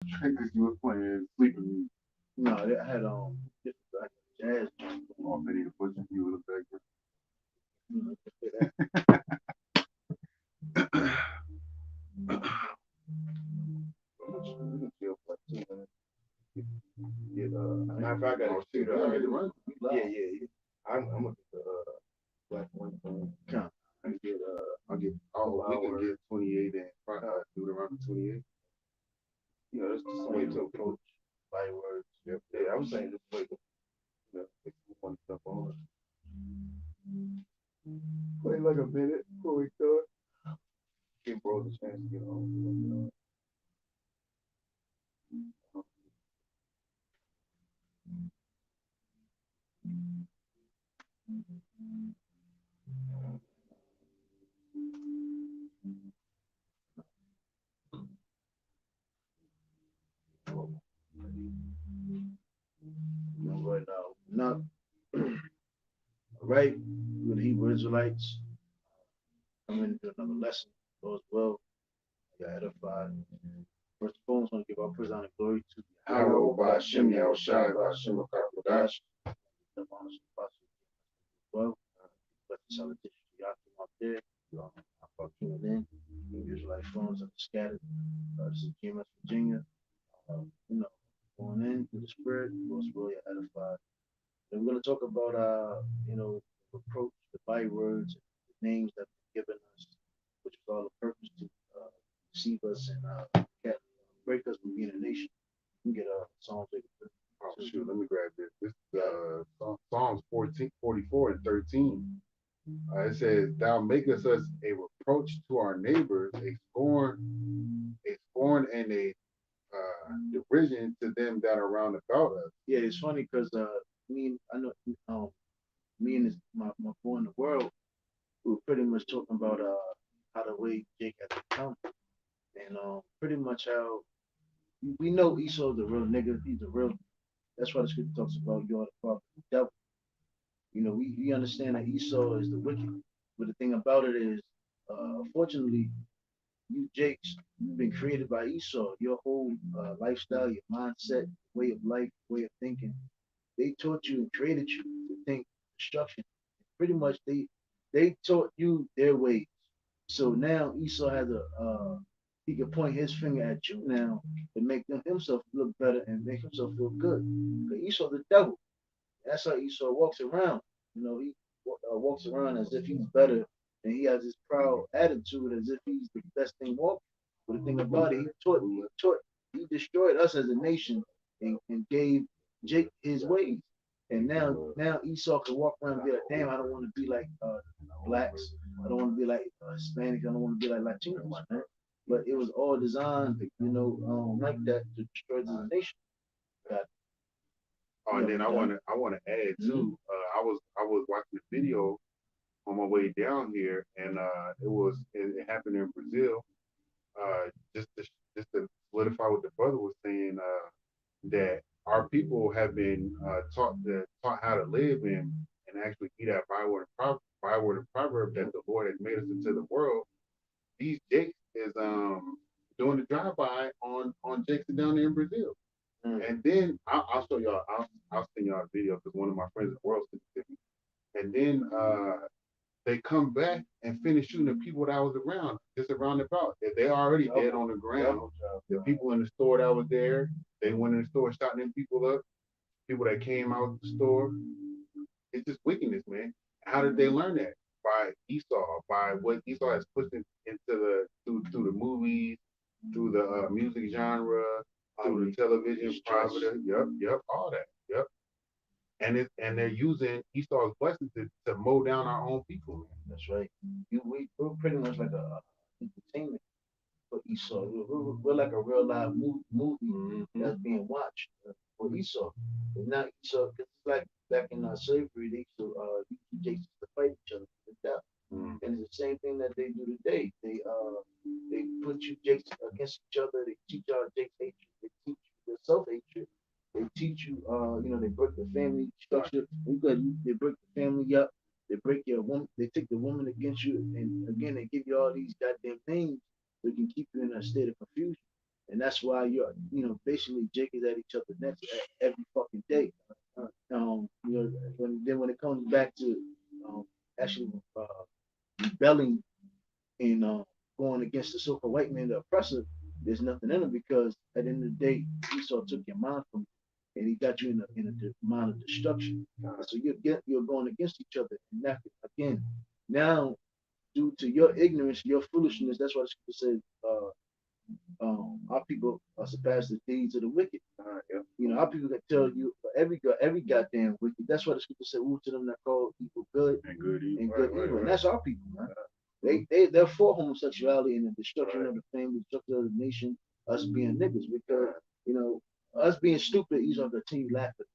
You was playing sleeping music. No, they had different like jazz. Oh, Benny the Butcher, he was back You know, that. We can chill for like 2 minutes. Get matter of fact, I got a computer. I get it right. Yeah. I'm gonna get the black one phone. Count. I get We can get 28 and do it around 28. that's just the way to approach by words. Yep. Yeah, I was saying this way to pick one stuff on. Wait like a minute before we start. Give bros a chance to get home. Right now, not right with the Hebrew Israelites. I'm going to do another lesson. Goes well. I got edified. First of all, I want to give our praise and glory to Yahweh by Hashem, Yahweh Shai, by Hashem, Akakodash. The honors of Apostle well. Let the salutation to Yakim out there. I'm about tuning in. The Israelite phones are scattered. This is GMS Virginia. You know, going in through the spirit, most really edified. And we're going to talk about, approach, the bywords, the names that have been given us, which is all the purpose to deceive us and break us from being a nation. We get Psalms 83. Oh, shoot, let me grab this. This is Psalms 14, 44 and 13. It says, "Thou makest us a reproach to our neighbors, a scorn and a derision to them that are round about us." Yeah, it's funny because I know me and my boy in the world, we were pretty much talking about how the way Jake had to come, and pretty much how we know Esau's the real nigga. He's the real. That's why the scripture talks about you are the father of the devil. We understand that Esau is the wicked, but the thing about it is, unfortunately, you Jakes, you've been created by Esau. Your whole lifestyle, your mindset, way of life, way of thinking, they taught you and created you to think destruction. Pretty much, they taught you their ways. So now Esau has he can point his finger at you now to make himself look better and make himself feel good. But Esau the devil. That's how Esau walks around. He walks around as if he's better, and he has this proud attitude as if he's the best thing walking. But the thing about it, he destroyed us as a nation and gave Jake his ways. And now Esau can walk around and be like, damn, I don't want to be like blacks. I don't want to be like Hispanic. I don't want to be like Latinos, man. But it was all designed, like that to destroy the nation. God. Oh, and then I want to add too. I was watching a video on my way down here, and it happened in Brazil. Just to solidify what the brother was saying, that our people have been taught how to live and actually be that byword and proverb that the Lord has made us into the world. These Jakes is doing the drive by on Jakes down there in Brazil. And then I'll show y'all. I'll send y'all a video because one of my friends in the world sent it to me. And then they come back and finish shooting the people that I was around, just around about. They already dead on the ground. The people in the store that was there, they went in the store, shot them people up. People that came out of the store. It's just wickedness, man. How did they learn that? By Esau, by what Esau has pushed into through the movies, through the music genre, through the television, prophet. Yep, all that. Yep. And they're using Esau's blessings to mow down our own people, man. That's right. We're pretty much like a entertainment for Esau. We're like a real live movie that's being watched for Esau. But now Esau, cause it's like back in slavery, they used to use Jason to fight each other to death. And it's the same thing that they do today. They put you Jakes against each other. They teach y'all Jake's hatred. They teach you the self hatred. They teach you, they break the family structure. They break the family up. They break your woman. They take the woman against you, and again they give you all these goddamn names so they can keep you in a state of confusion. and that's why basically Jake is at each other's necks every fucking day. When it comes back to um, actually rebelling and going against the so-called white man, the oppressor, there's nothing in it because at the end of the day, Esau took your mind from you, and he got you in a mind of destruction. So you're going against each other, and that again now due to your ignorance, your foolishness. That's why the scripture says, our people surpass the deeds of the wicked. Our people can tell you every goddamn wicked. That's why the scripture said, "Woe to them that call evil good And good evil. and good evil." And that's our people, man. They're for homosexuality and the destruction of the family, destruction of the nation, us being niggas, because us being stupid, he's gonna continue laughing.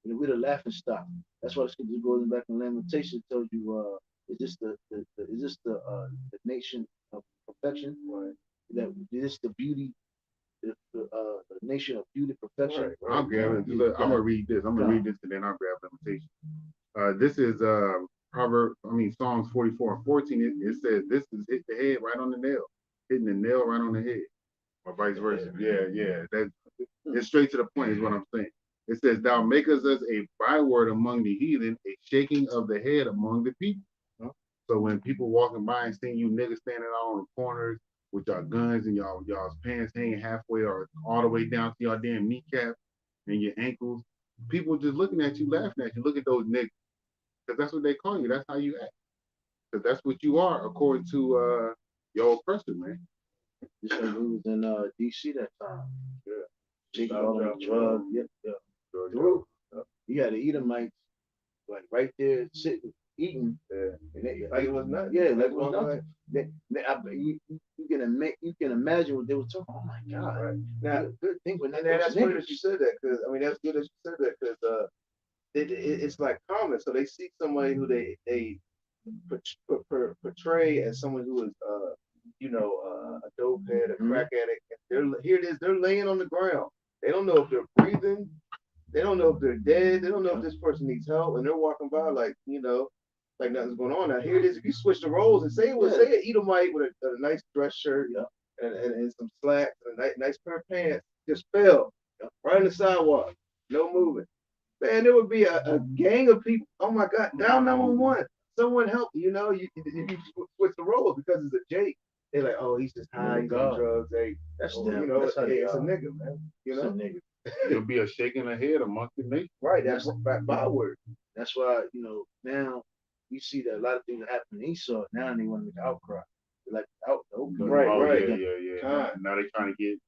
We're the laughing stock. That's why the scripture goes back in Lamentation tells you, is this the nation of perfection? Right. That is this the beauty, the nation of beauty, perfection? Right. I'm grabbing. Look, I'm gonna read this. I'm gonna read this and then I'll grab Lamentation. This is Psalms 44:14. It says this is hit the head right on the nail, hitting the nail right on the head, or vice versa. Yeah. It's straight to the point is what I'm saying. It says, "Thou makest us a byword among the heathen, a shaking of the head among the people." So when people walking by and seeing you niggas standing out on the corners with your guns and y'all's pants hanging halfway or all the way down to your damn kneecap and your ankles, people just looking at you, laughing at you. Look at those niggas. Because that's what they call you. That's how you act. Because that's what you are, according to your oppressor, man. This nigga was in DC that time. Yeah. Taking all the drugs. Yeah. You had the Edomites like right there sitting, eating. Like it was nothing. Yeah, like it was nothing. You can imagine what they were talking. Oh my God! Right. Now, good thing, but that's good that you said that because that's good that you said that because it's like common. So they see somebody who they portray as someone who is a dope head, a crack addict. Here it is. They're laying on the ground. They don't know if they're breathing. They don't know if they're dead. They don't know if this person needs help, and they're walking by like nothing's going on. Now here it is. If you switch the roles and say an Edomite with a nice dress shirt and some slacks and a nice pair of pants just fell right on the sidewalk, no moving. Man, there would be a gang of people. Oh my God, dial 911. Someone help. If you switch the roles because it's a Jake. They're like, oh, he's just high, he's on drugs. That's it's a nigga, man. It's a nigga. There'll be a shaking of head amongst the nation. Right, that's byword. That's why, now you see that a lot of things that happen in Esau, now they want to make outcry. They like the outcry. Right. Yeah. Now they're trying to get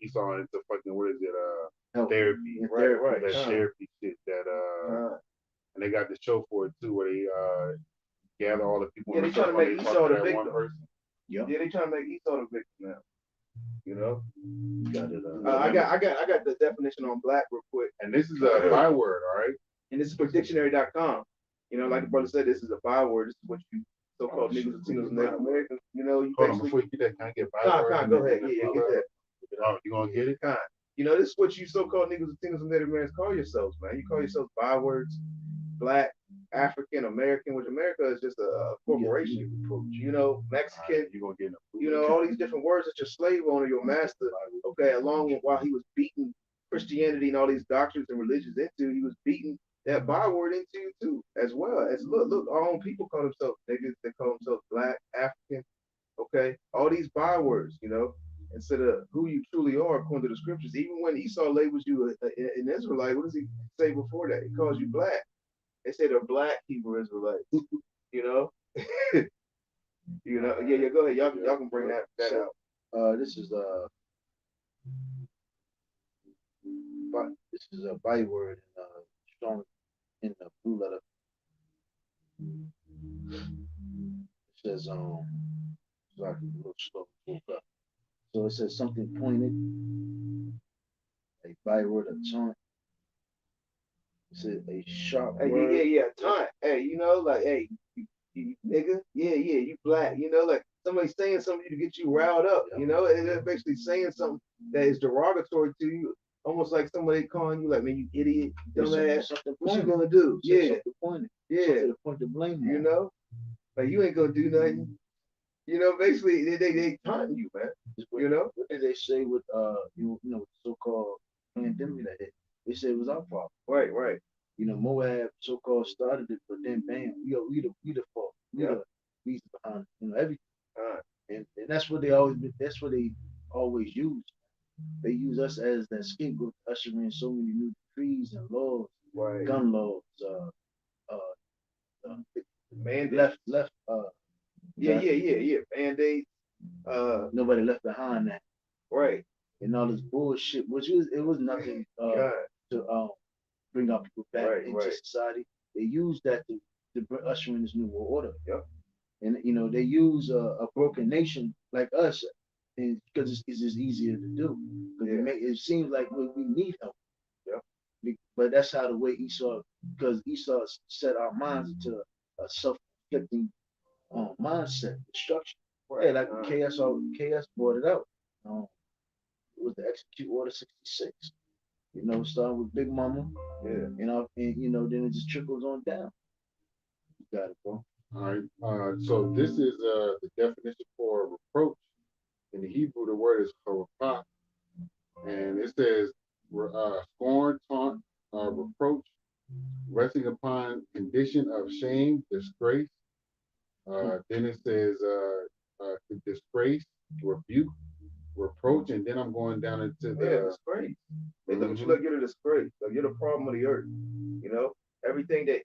Esau into fucking, what is it, therapy. Right. That therapy shit and they got the show for it too, where they gather all the people. Yeah, they trying to make Esau the victim. Yeah, they trying to make Esau the victim now. You got it. I got the definition on black real quick. And this is a byword, all right? And this is for dictionary.com. Like the brother said, this is a byword. This is what you so-called niggas, Latinos, and Native Americans. You hold on, before you get that, can I get byword? Go ahead. Yeah, get that. Oh, you gonna get it? This is what you so-called niggas, Latinos, and Native Americans call yourselves, man. You call yourselves bywords, black, African, American, which America is just a corporation. Mexican, you're gonna get all these different words that your slave owner, your master, along with while he was beating Christianity and all these doctrines and religions into, he was beating that byword into you too, as well. As look, our own people call themselves niggas, they call themselves black, African, all these bywords, instead of who you truly are according to the scriptures. Even when Esau labels you an Israelite, what does he say before that? He calls you black. They say they're black Hebrew Israelites. Yeah, go ahead. Y'all can bring that out. This is a byword strong in the blue letter. It says like a little slow. So it says something pointed, a byword, a taunt. It says a sharp word. Yeah, taunt. Hey, you nigga, you black. Like somebody saying something to get you riled up. And they're basically saying something that is derogatory to you, almost like somebody calling you like, man, you idiot, dumbass. What you gonna do? Something to point the blame. Like you ain't gonna do nothing. You know, basically they taunting you, man. You know? What did they say with the so-called pandemic that hit? They said it was our problem. Right, right. You know, Moab so-called started it, but then bam, we the fault. We Yeah. the reason behind everything. Uh, And that's what that's what they always use. They use us as that scapegoat, to usher in so many new decrees and laws, right. gun laws, Man, left yeah. Band-Aids. nobody left behind that. Right. And all this bullshit, which it was nothing God. to bring our people back Right, into right. society. They use that to usher in this new world order. Yep. And they use a broken nation like us, and because it's just easier to do. Because it seems like we need help. Yep. But that's how the way Esau, because Esau set our minds into a self-inflicting mindset, destruction. Right. Yeah, like KS brought it out. It was the Execute Order 66. Starting with Big Mama. Yeah. Then it just trickles on down. You got it, bro. All right. So this is the definition for reproach. In the Hebrew, the word is harapah, and it says scorn, taunt, reproach, resting upon condition of shame, disgrace. Then it says disgrace, rebuke, reproach, and then I'm going down into the disgrace. They look at you like you're a disgrace, like you're the problem of the earth. Everything that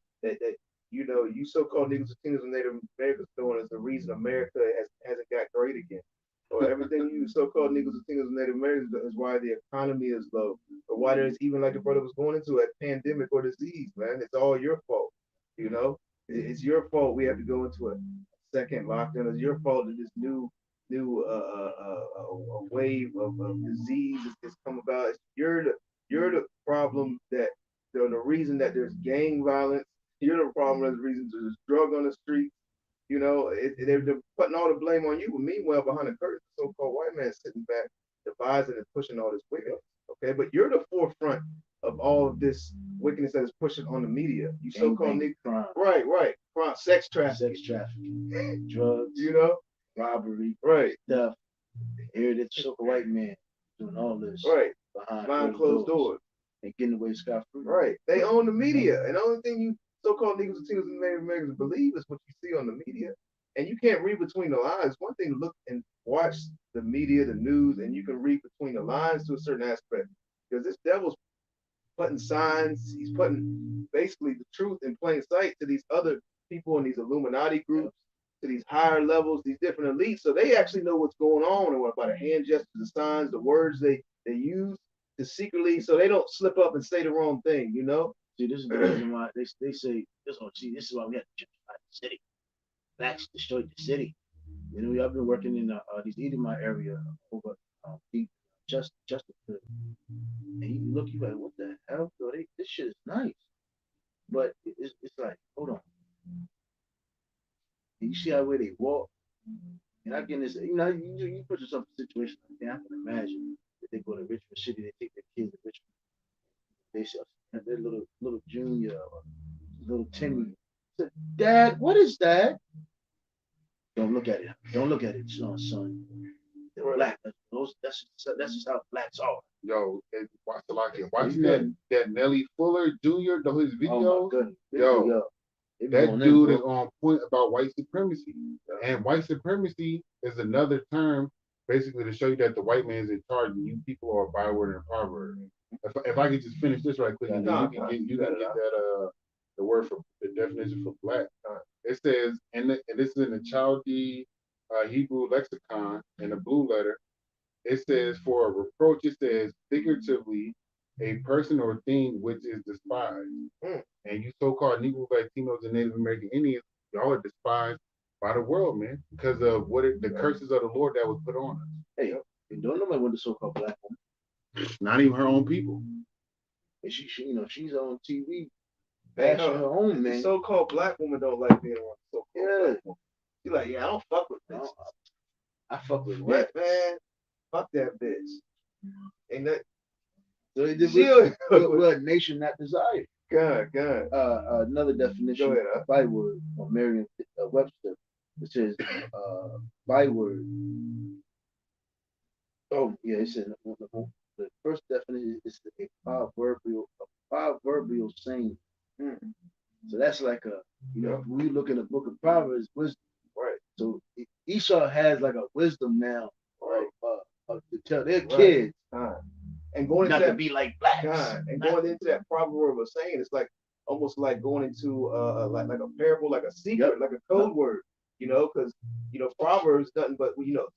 you so-called Negroes, Latinos, and Native Americans doing is the reason America hasn't got great again. Or everything you so-called Negroes, Latinos, and Native Americans is why the economy is low, or why there's even like the brother was going into a pandemic or disease, man. It's all your fault. It's your fault. We have to go into a second lockdown. It's your fault that this new a wave of disease has come about. You're the problem that the reason that there's gang violence. You're the problem. That's the reason there's drug on the street. They're putting all the blame on you. But meanwhile, behind the curtain, the so-called white man sitting back, devising and pushing all this wickedness. Okay, but you're the forefront of all of this wickedness that is pushing on the media. You so-called crime. Right. Crime, sex trafficking, drugs, robbery, right, theft. Here, this so-called white man doing all this, right, behind closed doors and getting away scot-free. Right, they own the media, and the only thing you so-called Negroes, Latinos, and Native Americans believe is what you see on the media, and you can't read between the lines. One thing to look and watch the media, the news, and you can read between the lines to a certain aspect, because this devil's putting signs, he's putting basically the truth in plain sight to these other people in these Illuminati groups, to these higher levels, these different elites, so they actually know what's going on and what about the hand gestures, the signs, the words they use to secretly, so they don't slip up and say the wrong thing. See, this is the reason why they say this is why we have to gentrify the city. Blacks destroyed the city. I've been working in these Edomite area over deep Chesterfield. And you like, what the hell? Bro? This shit is nice. But it's like, hold on. And you see how way they walk. And I get this, you put yourself in a situation like that, I can imagine that they go to Richmond City, they take their kids to Richmond. They say, their little junior or little Timmy. Say, Dad, what is that? Don't look at it. Don't look at it, son. They're black. That's just how blacks are. Yo, watching that Nelly Fuller Jr. His video. Oh my goodness. Yo, that dude is on point about white supremacy. And white supremacy is another term basically to show you that the white man is in charge and you people are a byword and a proverb. If I could just finish this right quick, and then you can get that the word for the definition for black. It says, and this is in the Chaldee Hebrew lexicon in the blue letter. It says for a reproach, it says figuratively a person or thing which is despised. And you so-called Negro, Latinos, and Native American Indians, y'all are despised by the world, man, because of the curses of the Lord that was put on us. Hey, don't nobody want the so-called black woman. Not even her own people. And she she's on TV bashing her own man. The so-called black woman don't like being on so-called black woman. She's like, I don't fuck with this. I fuck with what, man? Fuck that bitch. Ain't that? So we're a nation not desired. God. Another definition, byword, or Merriam-Webster. It says byword. Oh yeah, it says the first definition is a proverbial saying. Mm. So that's like a, when you look in the book of Proverbs, wisdom. Right. So Esau has like a wisdom now, Right. to tell their Right. kids And going not into to that, be like blacks. and going into that proverb of saying, it's like almost like going into like a parable, like a secret, Yep. like a code word, because Proverbs nothing but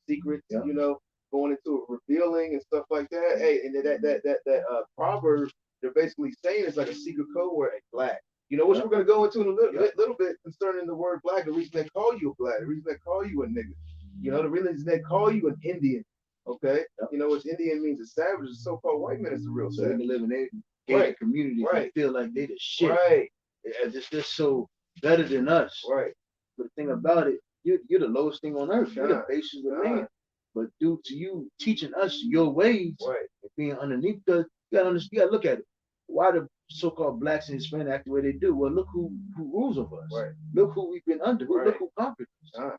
secrets, Yep. going into it, revealing and stuff like that. Hey, and that proverb they're basically saying is like a secret code word, hey, black. Which we're gonna go into in a little bit concerning the word black. The reason they call you a black, the reason they call you a nigga, the reason they call you an Indian. Okay, which Indian means a savage. The so-called white man is the real So they savage. can live in their gated communities and feel like they the shit. Right. They're so better than us. Right. But the thing about it, you're the lowest thing on earth. You're the basis of man. But due to you teaching us your ways, and being underneath you gotta look at it. Why the so-called blacks and Hispanic act the way they do? Well, look who rules over us. Right. Look who we've been under. Look who conquered us.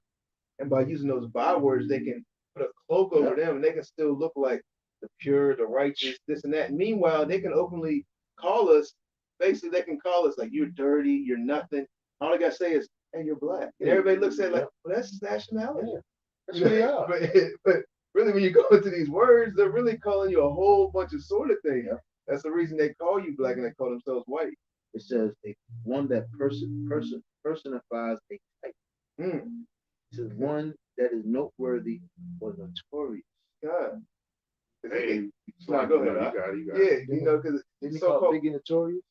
And by using those bywords, they can put a cloak over them, and they can still look like the pure, the righteous, this and that. And meanwhile, they can openly call us. Basically, they can call us like you're dirty, you're nothing. All they gotta say is, "Hey, you're black." And everybody looks at it like, "Well, that's nationality." Yeah. That's what they are. But really, when you go into these words, they're really calling you a whole bunch of sort of things. Yeah. That's the reason they call you black and they call themselves white. It says one that personifies a type. Mm. It says one that is noteworthy or notorious. God. Hey, go ahead. You got it. Yeah, because it's so-called big and notorious.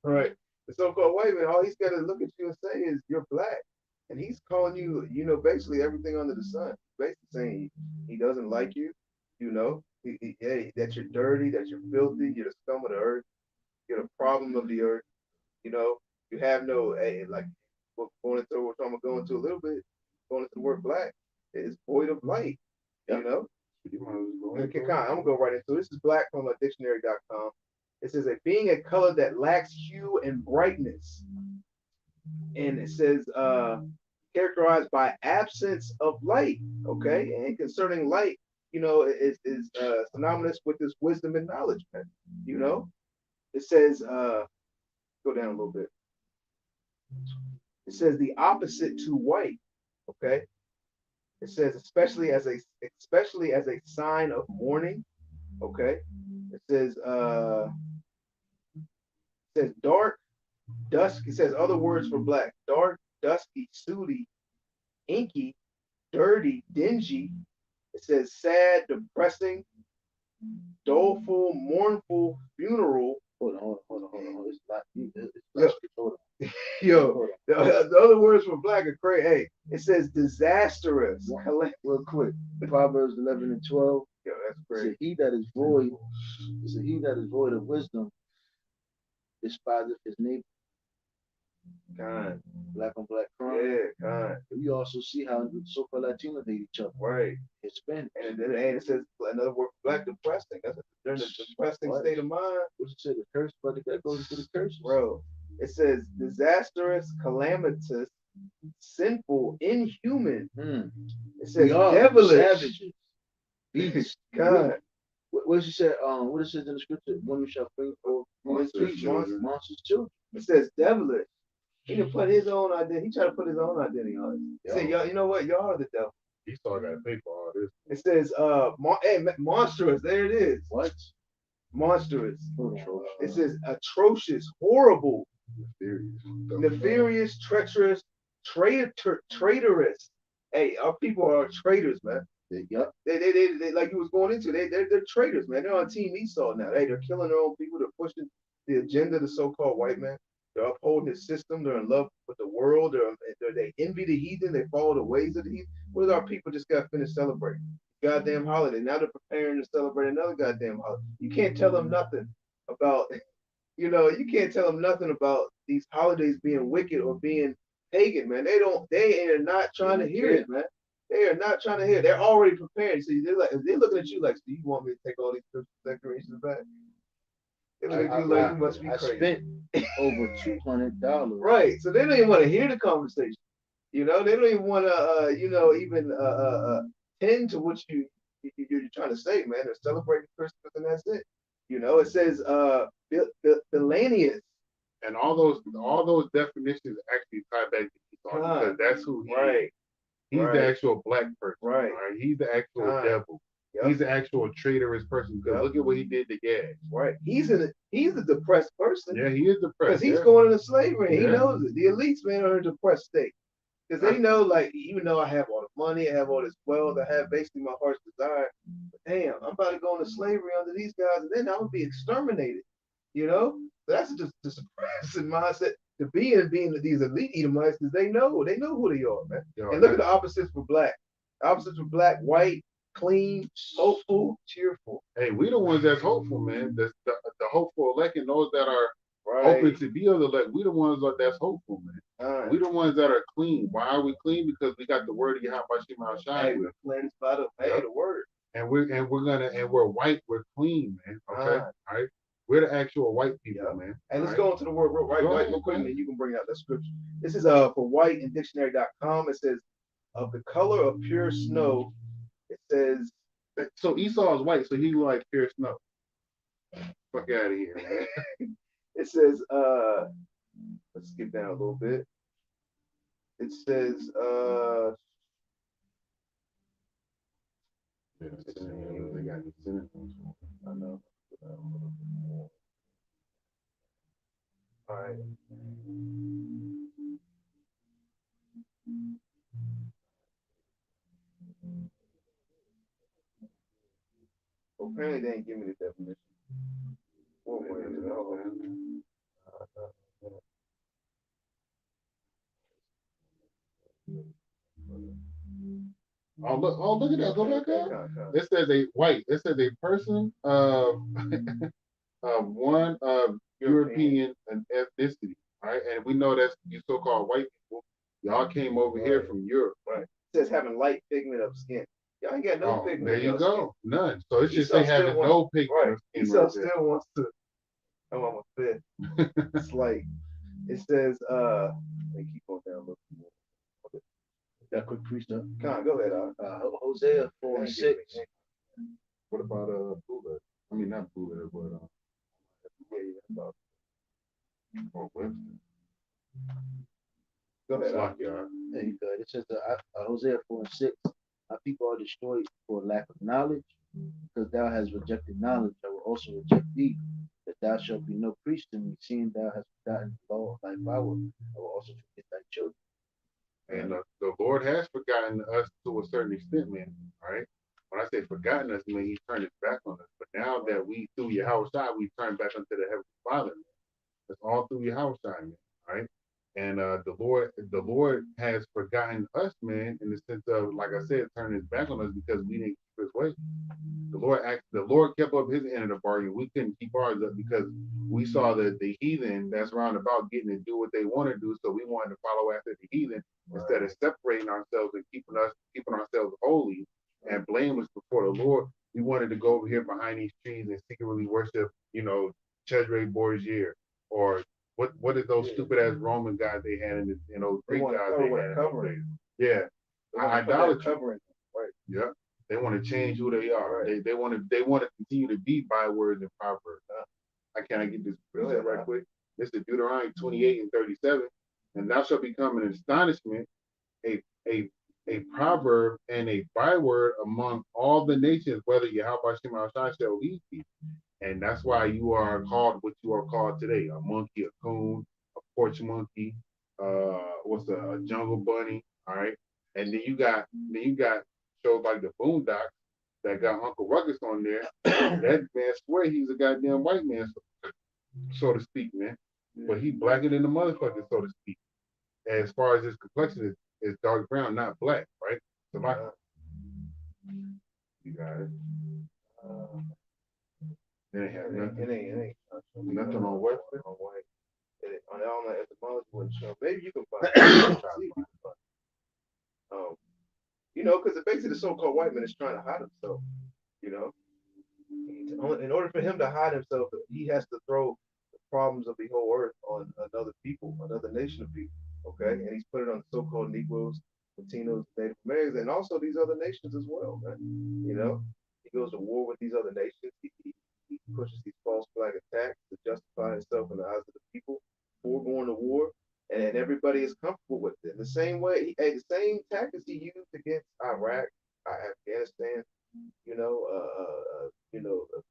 Right. The so-called white man, all he's got to look at you and say is you're black. And he's calling you, basically everything under the sun. Basically saying he doesn't like you, that you're dirty, that you're filthy, you're the scum of the earth, you're the problem of the earth. You have no, like, we're going into a little bit, going into the word black, it's void of light, Okay, I'm gonna go right into it. This is black from dictionary.com. It says being a color that lacks hue and brightness. And it says characterized by absence of light. Okay. And concerning light, is synonymous with this wisdom and knowledge, man. It says go down a little bit. It says the opposite to white. Okay. It says especially as a sign of mourning. Okay. It says dark, dusk. It says other words for black: dark, dusky, sooty, inky, dirty, dingy. It says sad, depressing, doleful, mournful, funeral. Hold on. Yo, the other words for black are crazy. Hey, it says disastrous. Real quick, Proverbs 11 and 12. Yo, that's crazy. He that is void of wisdom despiseth his neighbor. Kind. Black on black crime. Yeah, kind. We also see how so-called Latinos hate each other. Right. Hispanic. And then it says another word for black, depressing. They're in a depressing state of mind. What you say, the curse, but that goes into the curses. Bro, it says disastrous, calamitous, sinful, inhuman. It says devilish. Savages. Beasts. God. What she said, what it says in the scripture, women shall bring forth monsters' children. It says devilish. He can put his own identity. He tried to put his own identity on it. He said, y'all, you know what? Y'all are the devil. He started got to pay for all this. It says, monstrous. There it is. What? Monstrous. It says atrocious, horrible, nefarious, treacherous, traitorous. Hey, our people are traitors, man. Yep. They like you was going into. They're traitors, man. They're on Team Esau now. Hey, they're killing their own people. They're pushing the agenda of the so-called white man. They're upholding his system. They're in love with the world. They envy the heathen. They follow the ways of the heathen. What is our people just got finished celebrating? Goddamn holiday. Now they're preparing to celebrate another goddamn holiday. You can't tell them nothing about, you can't tell them nothing about these holidays being wicked or being pagan, man. They are not trying to hear it, man. They are not trying to hear it. They're already prepared. So they're looking at you like, do you want me to take all these Christmas decorations back? They look at you like you must be crazy. I spent over $200. Right. So they don't even want to hear the conversation. You know, they don't even want to, even tend to what you're trying to say, man. They're celebrating Christmas and that's it. You know, it says Billanius. And all those definitions actually tie back to Esau because that's who he is. Right, He's the actual black person. right. All right. He's the actual Con. devil. Yep. He's the actual traitorous person because Yep. look at what he did to Gad. Right. He's a depressed person. Yeah, he is Because depressed. he's Yeah. going into slavery. He Yeah. knows it. The elites, man, are in a depressed state. Because they know, like, even though I have all the money, I have all this wealth, I have basically my heart's desire, but damn, I'm about to go into slavery under these guys, and then I'm gonna be exterminated. You know, that's just the suppressing mindset to be in being these elite Edomites because they know who they are, man. Yo, And look at the opposites for black. Opposites for black: white, clean, hopeful, cheerful. Hey, we the ones that's hopeful, man. The hopeful elect and those that are Right. open to be of the elect. We the ones that's hopeful, man. We the ones that are clean. Why are we clean? Because we got the word of Yahweh Shema Hey, Shai. we're cleansed by the word. And we're white, we're clean, man. Okay. All right. We're the actual white people, man. And let's all go into the word right real quick, and then you can bring out that scripture. This is for white in dictionary.com. It says of the color of pure snow. It says So Esau is white, so he like pure snow. Fuck out of here, man. it says let's skip down a little bit. It says They got the synonyms. I know. All right. Well, apparently they didn't give me the definition. We'll wait until the whole Oh look at that. Go back up. It says a white. It says a person of one of European ethnicity. Right? And we know that's you so-called white people. Y'all came over here from Europe. Right. It says having light pigment of skin. Y'all ain't got no pigment. There you go. Skin. None. So it's just they having no pigment of skin. Esau still wants to. I'm on my fifth. It's like it says. Let me keep on down a little more. That quick freestyle. Come on, go ahead. Hosea 4:6. What about Buddha? I mean not Buddha, but Webster. Go ahead. There you go. It says Hosea 4:6. My people are destroyed for lack of knowledge, because thou hast rejected knowledge, I will also reject thee. That thou shalt be no priest to me, seeing thou hast forgotten the law of thy power, I will also forget thy children. And the Lord has forgotten us to a certain extent, man. All right. When I say forgotten us, man, He turned His back on us. But now that we through Yahweh Shai, we turn back unto the Heavenly Father. It's all through Yahweh Shai, man. All right. And the Lord has forgotten us, man, in the sense of, like I said, turning His back on us because we didn't keep His way. The Lord kept up His end of the bargain. We couldn't keep ours up because we saw the heathen that's round about getting to do what they want to do. So we wanted to follow after the heathen instead of separating ourselves and keeping ourselves holy and blameless before the Lord. We wanted to go over here behind these trees and secretly worship, Cesare Borgia or what is those stupid ass Roman guys they had in those Greek guys they had covering. Yeah, idolatry. Right. Yeah, they want to change who they are. Right. They want to continue to be bywords and proverbs. Can I get this right quick? This is Deuteronomy 28:37, and thou shalt become an astonishment, a proverb and a byword among all the nations, whether Yahweh Shema Shai shall lead thee. And that's why you are called what you are called today: a monkey, a coon, a porch monkey, a jungle bunny. All right, and then you got shows like the Boondocks that got Uncle Ruckus on there. That man swear he's a goddamn white man, so to speak, man. But he blacker than the motherfucker, so to speak. As far as his complexion is dark brown, not black, right? So you got it. It ain't nothing on Webster. On the etymology wouldn't show. Maybe you can find it. Because basically the so-called white man is trying to hide himself. In order for him to hide himself, he has to throw the problems of the whole earth on another people, another nation of people. Okay, and he's put it on the so-called Negroes, Latinos, Native Americans, and also these other nations as well, man. You know, he goes to war with these other nations. He pushes these false flag attacks to justify himself in the eyes of the people for going to war, and everybody is comfortable with it. The same way, the same tactics he used against Iraq, Afghanistan,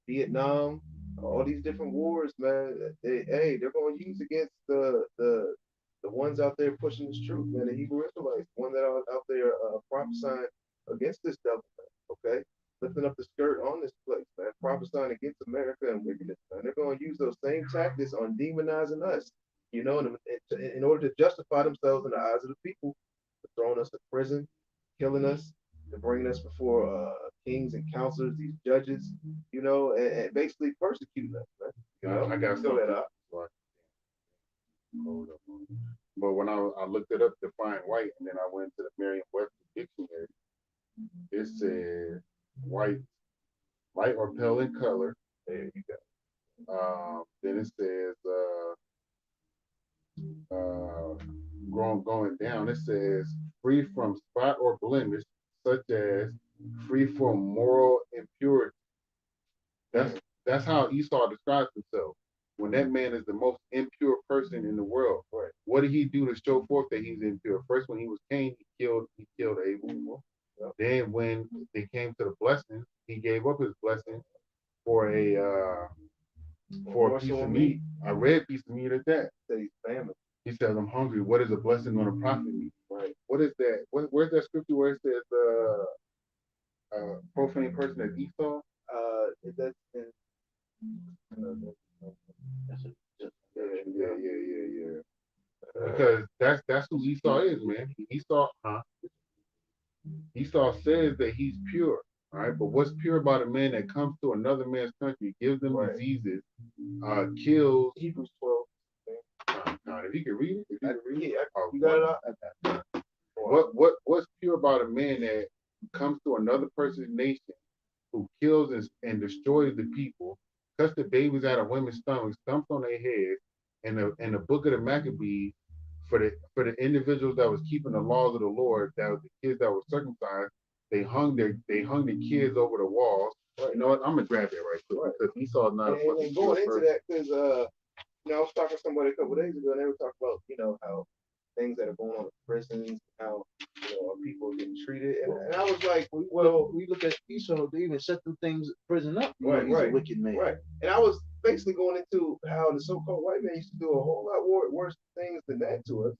Vietnam, all these different wars, man. They're going to use against the ones out there pushing this truth, man. The Hebrew Israelites, one that are out there prophesying against this devil, man. Okay, lifting up the skirt on this place, man. Prophesying against America and wickedness, man. They're going to use those same tactics on demonizing us, in order to justify themselves in the eyes of the people, throwing us to prison, killing us, and bringing us before kings and counselors, these judges, and basically persecuting us, man. I got Fill that something. up. Hold up. But when I looked it up, define white, and then I went to the Merriam-Webster dictionary, it said white, light or pale in color. There you go. Then it says going down. It says free from spot or blemish, such as free from moral impurity. That's how Esau describes himself. When that man is the most impure person in the world, Right. what did he do to show forth that he's impure? First, when he was Cain, he killed Abel. Yep. Then, when they came to the blessing, he gave up his blessing for a piece of meat, a red piece of meat at that. Said he's famine. He says, "I'm hungry. What is a blessing going to profit me?" Right. What is that? Where's that scripture where it says profane person is Esau? That's in. Yeah. Because that's who Esau is, man. Esau says that he's pure, all right. But what's pure about a man that comes to another man's country, gives them diseases, kills? Hebrews 12. If you can read it, You got it out. What's pure about a man that comes to another person's nation, who kills and destroys the people, cuts the babies out of women's stomachs, stumps on their heads, and the book of the Maccabees, for the individuals that was keeping the laws of the Lord, that was the kids that were circumcised, they hung the kids over the walls. Right. You know what? I'm gonna grab it right quick because Esau's not a fucking going into person. that because I was talking to somebody a couple of days ago and they were talking about how things that are going on in prisons, how our people are getting treated, and I was like, well, we look at Esau, they even set them things prison up. He's a wicked man. Right. And I was basically going into how the so-called white man used to do a whole lot worse things than that to us.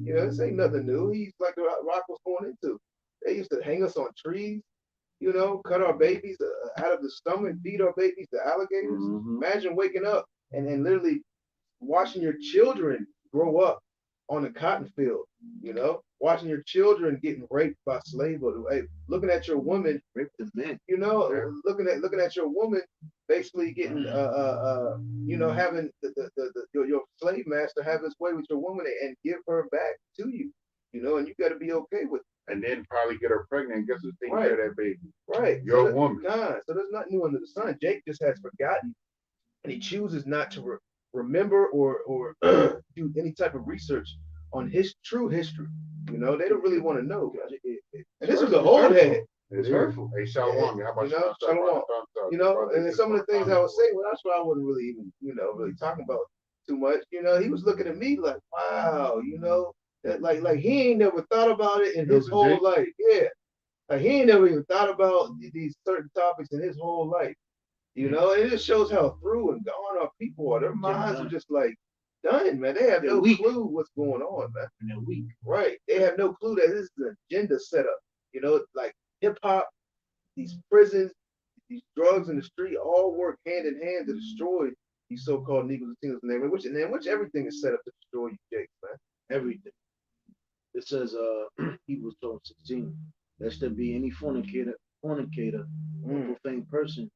This ain't nothing new. He's like the Rock was going into. They used to hang us on trees, cut our babies out of the stomach, feed our babies to alligators. Mm-hmm. Imagine waking up and literally watching your children grow up on the cotton field, watching your children getting raped by slave owners, looking at your woman, rape the men, looking at your woman basically getting having your slave master have his way with your woman and give her back to you, and you got to be okay with it. And then probably get her pregnant and guess who's taking care of that baby? Right. Your woman. Nah, so there's nothing new under the sun. Jake just has forgotten and he chooses not to remember or do any type of research on his true history. They don't really want to know. And this is the old head. It's hurtful. Hey, Shalom. How about Shalom? And then some of the things I was saying, well, that's why I wasn't really even, really talking about too much. He was looking at me like, wow, that like he ain't never thought about it in his whole life. Yeah. Like he ain't never even thought about these certain topics in his whole life. It just shows how through and gone our people are. Their minds are just like done, man. They have no clue what's going on, man. And they're weak. Right. They have no clue that this is an agenda set up. Like hip hop, these prisons, these drugs in the street all work hand in hand to destroy these so-called Negroes, Latinos, and which everything is set up to destroy you, Jake, man. Everything. It says Hebrews 12:16. Lest there be any fornicator, or profane person,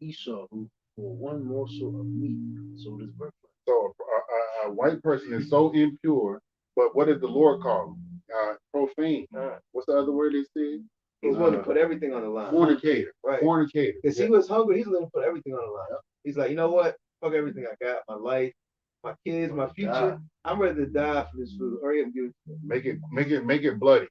Esau, who for one morsel of meat sold his birthright. So a white person is so impure, but what did the Lord call him? Profane. What's the other word they said? He's willing to put everything on the line. Fornicator. Right. Fornicator. Because he was hungry, he's willing to put everything on the line. He's like, you know what? Fuck everything I got, my life, my kids, my future. God. I'm ready to die for this food. Hurry up and give it to me. Make it bloody.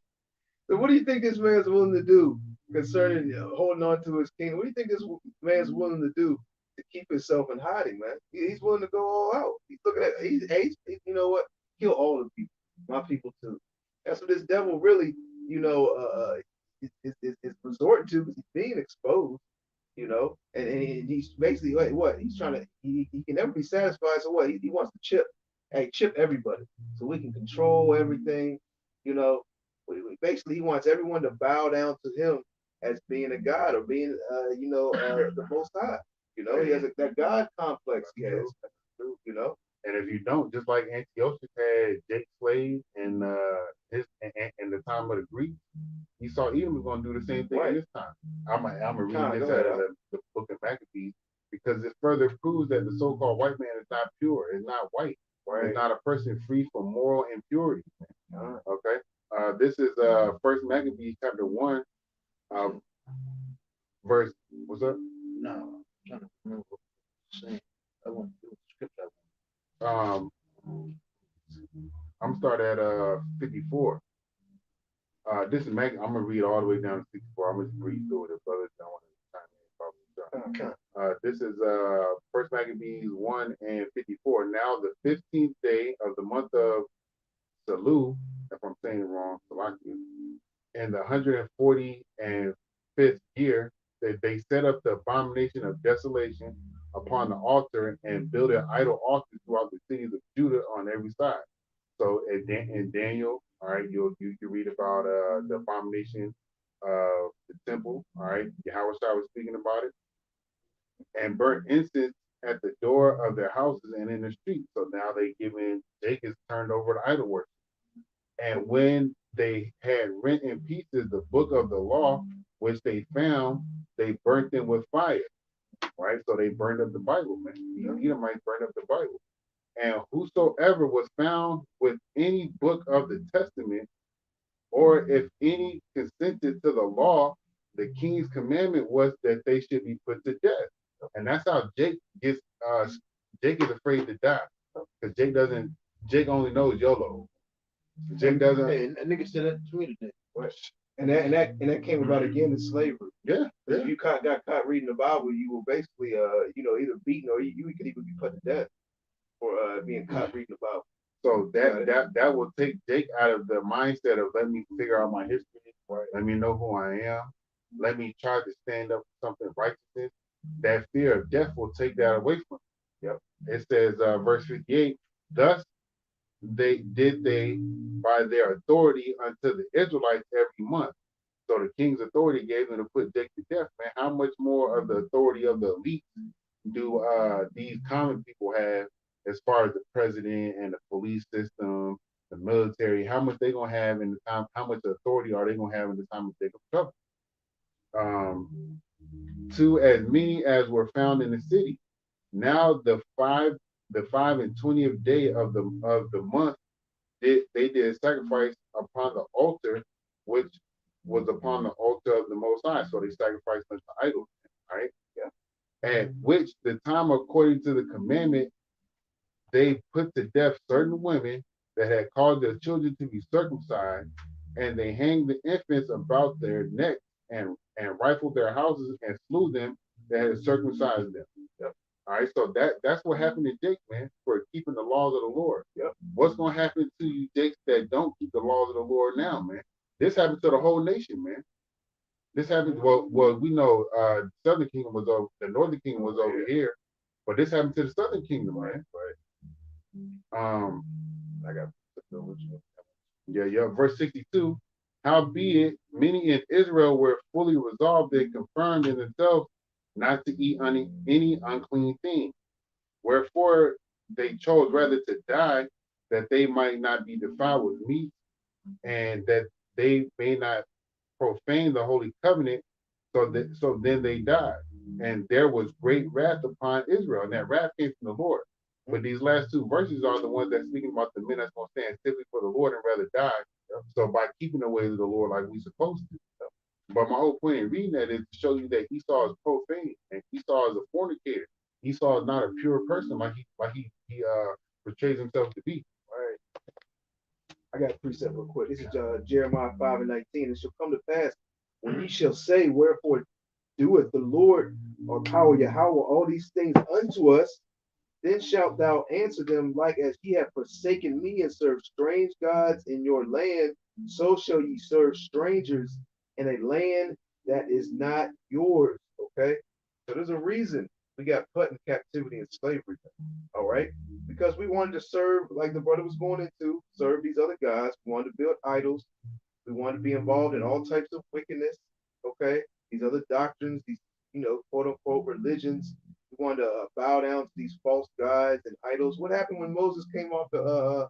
So what do you think this man's willing to do concerning holding on to his kingdom? What do you think this man's willing to do to keep himself in hiding, man? He's willing to go all out. He's looking at you know what? Kill all the people, my people too. That's what this devil really, is resorting to because he's being exposed, and he's basically what he's trying to. He can never be satisfied. So what? He wants to chip everybody, so we can control everything, you know. Basically, he wants everyone to bow down to him as being a god or being, the Most High. He has that God complex. He has, you know. And if you don't, just like Antiochus had Jake Slade and in the time of the Greeks, he saw Edom was going to do the same thing this time. I'm gonna read this out of the book of Maccabees because it further proves that the so-called white man is not pure, is not white, is not a person free from moral impurity. Okay, this is First Maccabees chapter 1, verse. What's up? No, I'm trying to remember what you're saying. I want to do the scripture. I'm starting at 54. This is I'm gonna read all the way down to 64. I'm gonna just read through it. If brothers don't want to chime in, probably. This is First Maccabees 1 and 54. Now the 15th day of the month of Sallu, if I'm saying it wrong, Salakia, in the 145th year, they set up the abomination of desolation upon the altar and built an idol altar throughout the cities of Judah on every side. So in Daniel, all right, you can read about the abomination of the temple. All right, Yahweh was speaking about it, and burnt incense at the door of their houses and in the streets. So now Jake is turned over to idol worship. And when they had rent in pieces the book of the law, which they found, they burnt them with fire. Right, so they burned up the Bible, man. The Edomites burned up the Bible. And whosoever was found with any book of the testament, or if any consented to the law, the king's commandment was that they should be put to death. And that's how Jake gets. Jake is afraid to die because Jake only knows YOLO. Jake doesn't. Hey, a nigga said that to me today. And that came about again in slavery. Yeah. If you got caught reading the Bible, you will basically either beaten or you could even be put to death for being caught reading the Bible. So that will take Jake out of the mindset of let me figure out my history, let me know who I am, let me try to stand up for something righteousness. That fear of death will take that away from him. Yep. It says verse 58, thus they by their authority unto the Israelites every month. So the king's authority gave them to put Jake to death, man. How much more of the authority of the elite do these common people have as far as the president and the police system, the military? How much they gonna have in the time? How much authority are they gonna have in the time of Jacob's trouble? To as many as were found in the city. Now the 5 and 20th day of the month, they did sacrifice upon the altar, which was upon the altar of the Most High. So they sacrificed unto idols, right? Yeah. And which the time according to the commandment, they put to death certain women that had caused their children to be circumcised, and they hanged the infants about their necks and rifled their houses and slew them that had circumcised them. Yep. All right, so that's what happened to Jake, man, for keeping the laws of the Lord. Yep. What's gonna happen to you, Jakes, that don't keep the laws of the Lord now, man? This happened to the whole nation, man. This happened. Well, we know Southern Kingdom was over, the Northern Kingdom was over here, but this happened to the Southern Kingdom, man. Right. I got verse 62. Howbeit, many in Israel were fully resolved and confirmed in themselves not to eat any unclean thing. Wherefore they chose rather to die, that they might not be defiled with meat, and that they may not profane the holy covenant. So then they died, and there was great wrath upon Israel, and that wrath came from the Lord. But these last two verses are the ones that's speaking about the men that's going to stand simply for the Lord and rather die. So by keeping the ways of the Lord like we supposed to. But my whole point in reading that is to show you that Esau is profane and Esau is a fornicator. Esau is not a pure person like he portrays himself to be. Right. I got a precept real quick. This is Jeremiah 5:19. It shall come to pass when ye shall say, wherefore doeth the Lord or power Yahweh all these things unto us, then shalt thou answer them like as ye have forsaken me and served strange gods in your land, so shall ye serve strangers in a land that is not yours. Okay? So there's a reason we got put in captivity and slavery. All right? Because we wanted to serve, like the brother was going into, serve these other gods. We wanted to build idols. We wanted to be involved in all types of wickedness. Okay? These other doctrines, these, quote unquote religions. We wanted to bow down to these false gods and idols. What happened when Moses came off the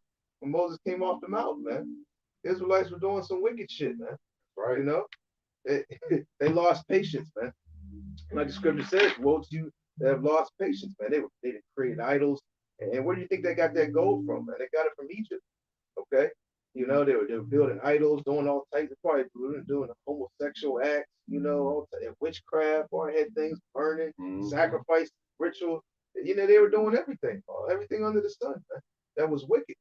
mountain, man? The Israelites were doing some wicked shit, man. Right. You know, they lost patience, man. Like the scripture says, woe to you that have lost patience, man. They created idols, and where do you think they got that gold from, man? They got it from Egypt. Okay, they were building idols, doing all types of probably doing homosexual acts, all witchcraft, hard-head things, burning, sacrifice, ritual. They were doing everything under the sun, man. That was wicked.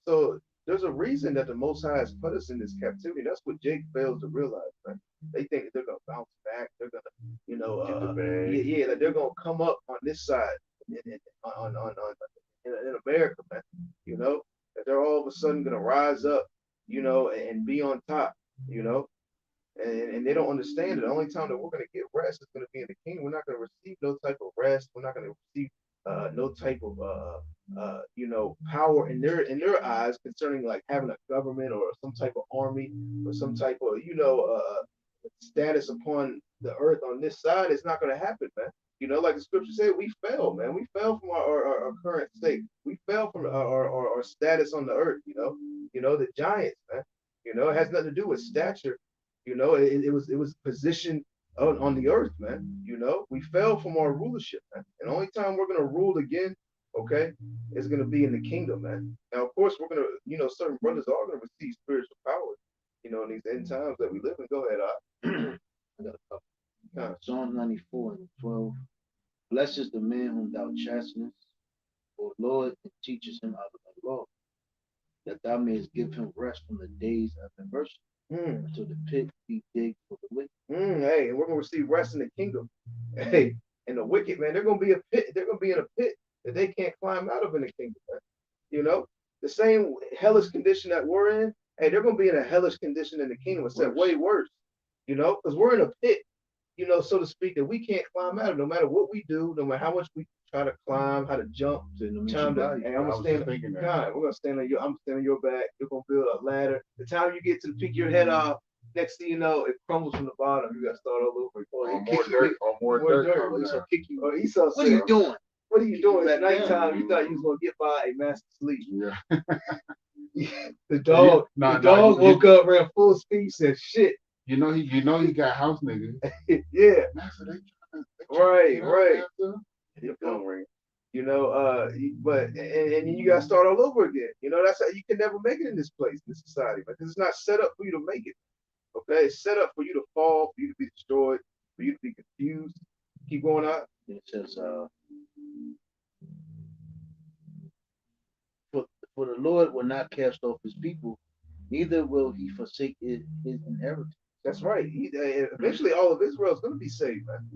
So there's a reason that the Most High has put us in this captivity. That's what Jake fails to realize, man. They think that they're gonna bounce back. They're gonna, Get the bag. like they're gonna come up on this side in America, man. That they're all of a sudden gonna rise up, and be on top, and they don't understand it. The only time that we're gonna get rest is gonna be in the kingdom. We're not gonna receive no type of rest. We're not gonna receive no type of power in their eyes concerning like having a government or some type of army or some type of status upon the earth on this side. It's not going to happen, man. Like the scripture said, we fell, man. We fell from our current state. We fell from our status on the earth. The giants, man. It has nothing to do with stature. It was position on the earth, man. We fell from our rulership, man. And the only time we're gonna rule again, okay, is gonna be in the kingdom, man. Now, of course, we're gonna, certain brothers are gonna receive spiritual power, in these end times that we live in. Go ahead, I got a couple. Psalm 94:12. Blessed is the man whom thou chastenest, O Lord, and teachest him out of thy law, that thou mayest give him rest from the days of adversity, until the pit be digged for the wicked. Hey, and we're gonna receive rest in the kingdom. Hey, and the wicked, man, they're gonna be a pit. They're gonna be in a pit that they can't climb out of in the kingdom, man. The same hellish condition that we're in. Hey, they're gonna be in a hellish condition in the kingdom, except way worse. Because we're in a pit, so to speak, that we can't climb out of. No matter what we do, no matter how much we try to climb, how to jump, hey, I'm gonna stand. God, we're gonna stand on your. I'm standing on your back. You're gonna build a ladder. The time you get to the peak, your head off. Next thing you know, it crumbles from the bottom. You got to start all over. Or more dirt. He's gonna kick you. Or Esau What said, are you doing? What are you doing? It's nighttime. You thought you was gonna get by a master sleep. Yeah. The dog woke up, ran full speed, said shit. He got house niggas. Yeah. Master, Right. Your phone ring. But and you gotta start all over again. That's how you can never make it in this place, in this society, because it's not set up for you to make it. Okay, it's set up for you to fall, for you to be destroyed, for you to be confused. Keep going out. It says, for the Lord will not cast off his people, neither will he forsake his inheritance. That's right. Eventually, all of Israel is going to be saved, man.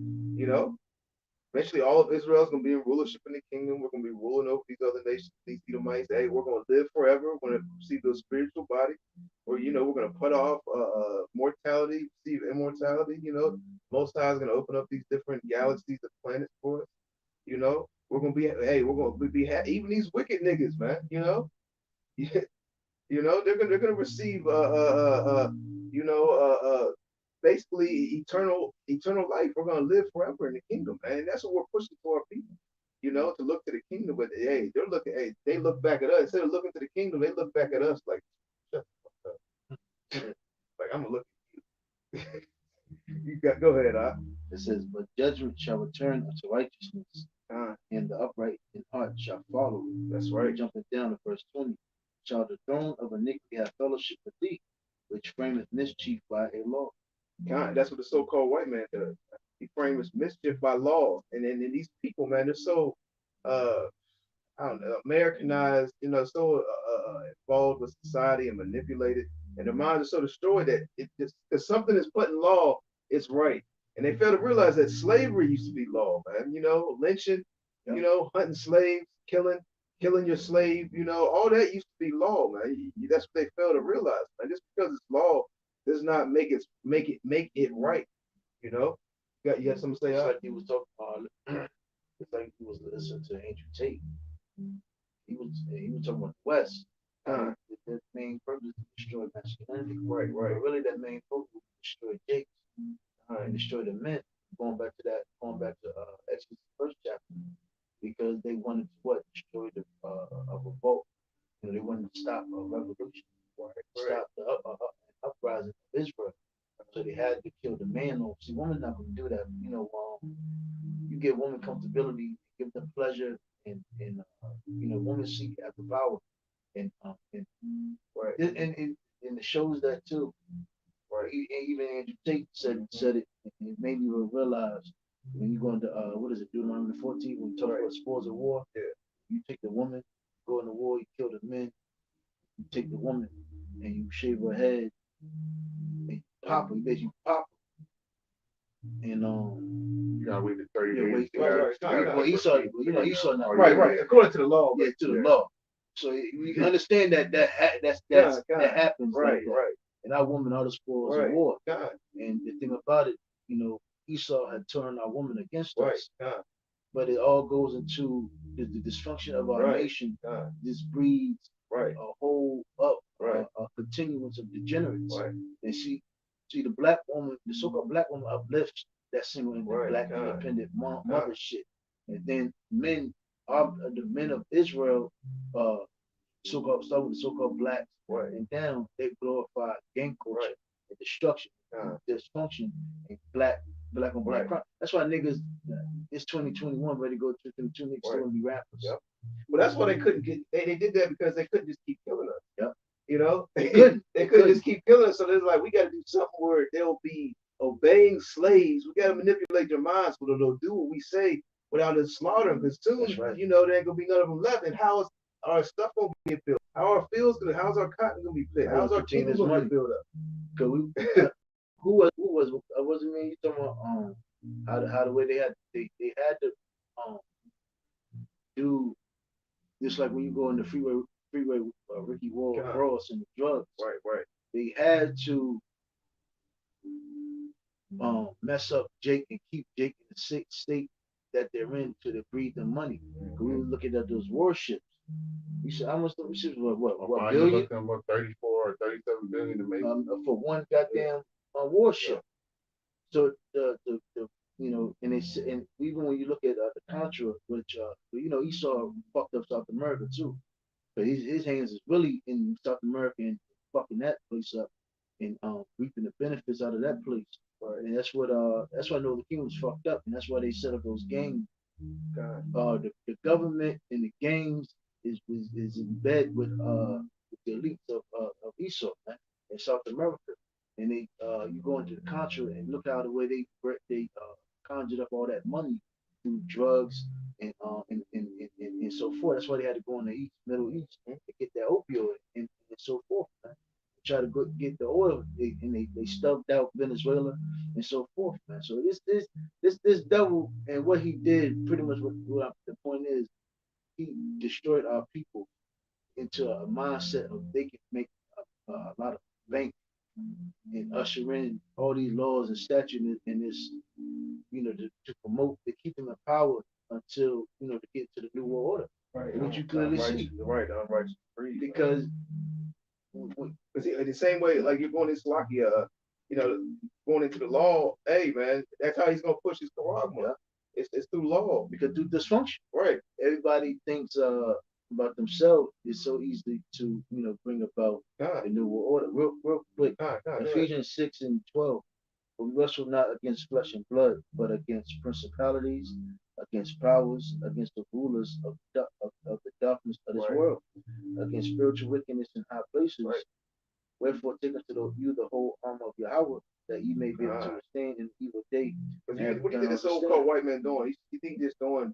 Eventually, all of Israel is going to be in rulership in the kingdom. We're going to be ruling over these other nations, these Edomites. Hey, we're going to live forever. We're going to receive those spiritual body. Or, we're going to put off mortality, receive immortality. Most High is going to open up these different galaxies and planets for us. We're going to be, we're going to be even these wicked niggas, man. They're gonna receive basically eternal life. We're gonna live forever in the kingdom, man. And that's what we're pushing for our people, to look to the kingdom. But they look back at us. Instead of looking to the kingdom, they look back at us like, shut the fuck up. Like, I'm gonna look at you. Go ahead, It says, but judgment shall return unto righteousness, and the upright in heart shall follow. That's right. Jumping down to verse 20. Shall the throne of iniquity have fellowship with thee, which frameth mischief by a law? God, that's what the so-called white man does. He frames mischief by law. And then these people, man, they're so I I don't know, Americanized, so involved with society and manipulated, and their minds are so destroyed that it just if something is put in law, it's right, and they fail to realize that slavery used to be law, man. Lynching, hunting slaves, killing your slave, all that used to be law, man. That's what they fail to realize, man. Just because it's law does not make it right, you know. You got something to say? It's like he was talking about. It's like he was listening to Andrew Tate. He was talking about the West. The main purpose is to destroy masculinity. Right, right. But really, that main focus was to destroy Jake and destroy the men. Going back to Exodus first chapter, because they wanted to destroy a revolt. They wanted to stop a revolution, stop the uprising of Israel. So they had to kill the man off. See, woman's not going to do that. You give women comfortability, give them pleasure, and women seek after power, and Right. and it shows that too. Right. Even Andrew Tate said it. And it made me realize when you go into what is it, Deuteronomy 14, when you talk about spoils of war. Yeah. You take the woman, go into war, you kill the men. You take the woman and you shave her head, and you pop her. You basically pop her. And You gotta wait the 30 Yeah, days. wait, You gotta- well, Esau not. Right. According to the law. Yeah, to the Yeah. law. So we understand that that happens. Right, like that. right. And our women are the spoils Right. of war. God. And the thing about it, Esau had turned our woman against Right. us. God. But it all goes into the dysfunction of our Right. nation. God. This breeds Right. a whole Right. a continuance of degenerates. Right. And see the black woman, the so-called black woman uplifts that single Right, black God. independent mother shit. And then the men of Israel, start with the so-called blacks, Right. and down they glorify gang culture Right. and destruction, God. dysfunction, and black on black Right. crime. That's why niggas, it's 2021, ready to go to 2022, niggas still Right. wanna be rappers. Yep. Well, that's why they couldn't get. They did that because they couldn't just keep killing us. Yep. They couldn't. couldn't just keep killing us. So they're like, we got to do something where they'll be obeying slaves. We got to manipulate their minds so that they'll do what we say without us slaughtering. Because soon, That's right. there ain't gonna be none of them left. And how is our stuff gonna get built? How are our fields gonna? How's our cotton gonna be picked? How How's our continue kingdom this gonna money? get built up? Cause we, who wasn't me? You talking about how the way they had to do just like when you go in the freeway Ricky God. Ross and the drugs. Right, right. They had to mess up Jake and keep Jake in the sick state that they're in to breed them money. We were looking at those warships. You said how much those ships were? What You're billion? looking at what 34 or 37 billion to make. For one goddamn warship. So the and and even when you look at the Contra, which Esau fucked up South America too, but his hands is really in South America and fucking that place up and reaping the benefits out of that place. Right. And that's why I know the kingdom's fucked up, and that's why they set up those gangs. God. The government and the gangs is in bed with the elites of Esau, man, in South America. And they you go into the Contra and look how the way they conjured up all that money through drugs and so forth. That's why they had to go in the Middle East to get that opioid and so forth, man. Try to get the oil, and they stuffed out Venezuela and so forth, man. So this devil and what he did, pretty much the point is, he destroyed our people into a mindset of they can make a lot of bank and usher in all these laws and statutes in this, to promote, to keep them in power until, to get to the New World Order. Right. Which you clearly see. Right. Unrighteous breed. Because the same way, like you're going in Slovakia, going into the law, hey man, that's how he's gonna push his Quran. Yeah. It's through law. Because through dysfunction. Right. Everybody thinks about themselves. It's so easy to, bring about the New World Order. Real quick. Ephesians 6:12. For we wrestle not against flesh and blood, but against principalities, against powers, against the rulers of the darkness of this world, against spiritual wickedness in high places. Right. Wherefore, take unto you the whole armor of Yahweh, that ye may be able to withstand in the evil day. What do you think this so-called white man doing? You think he's just doing,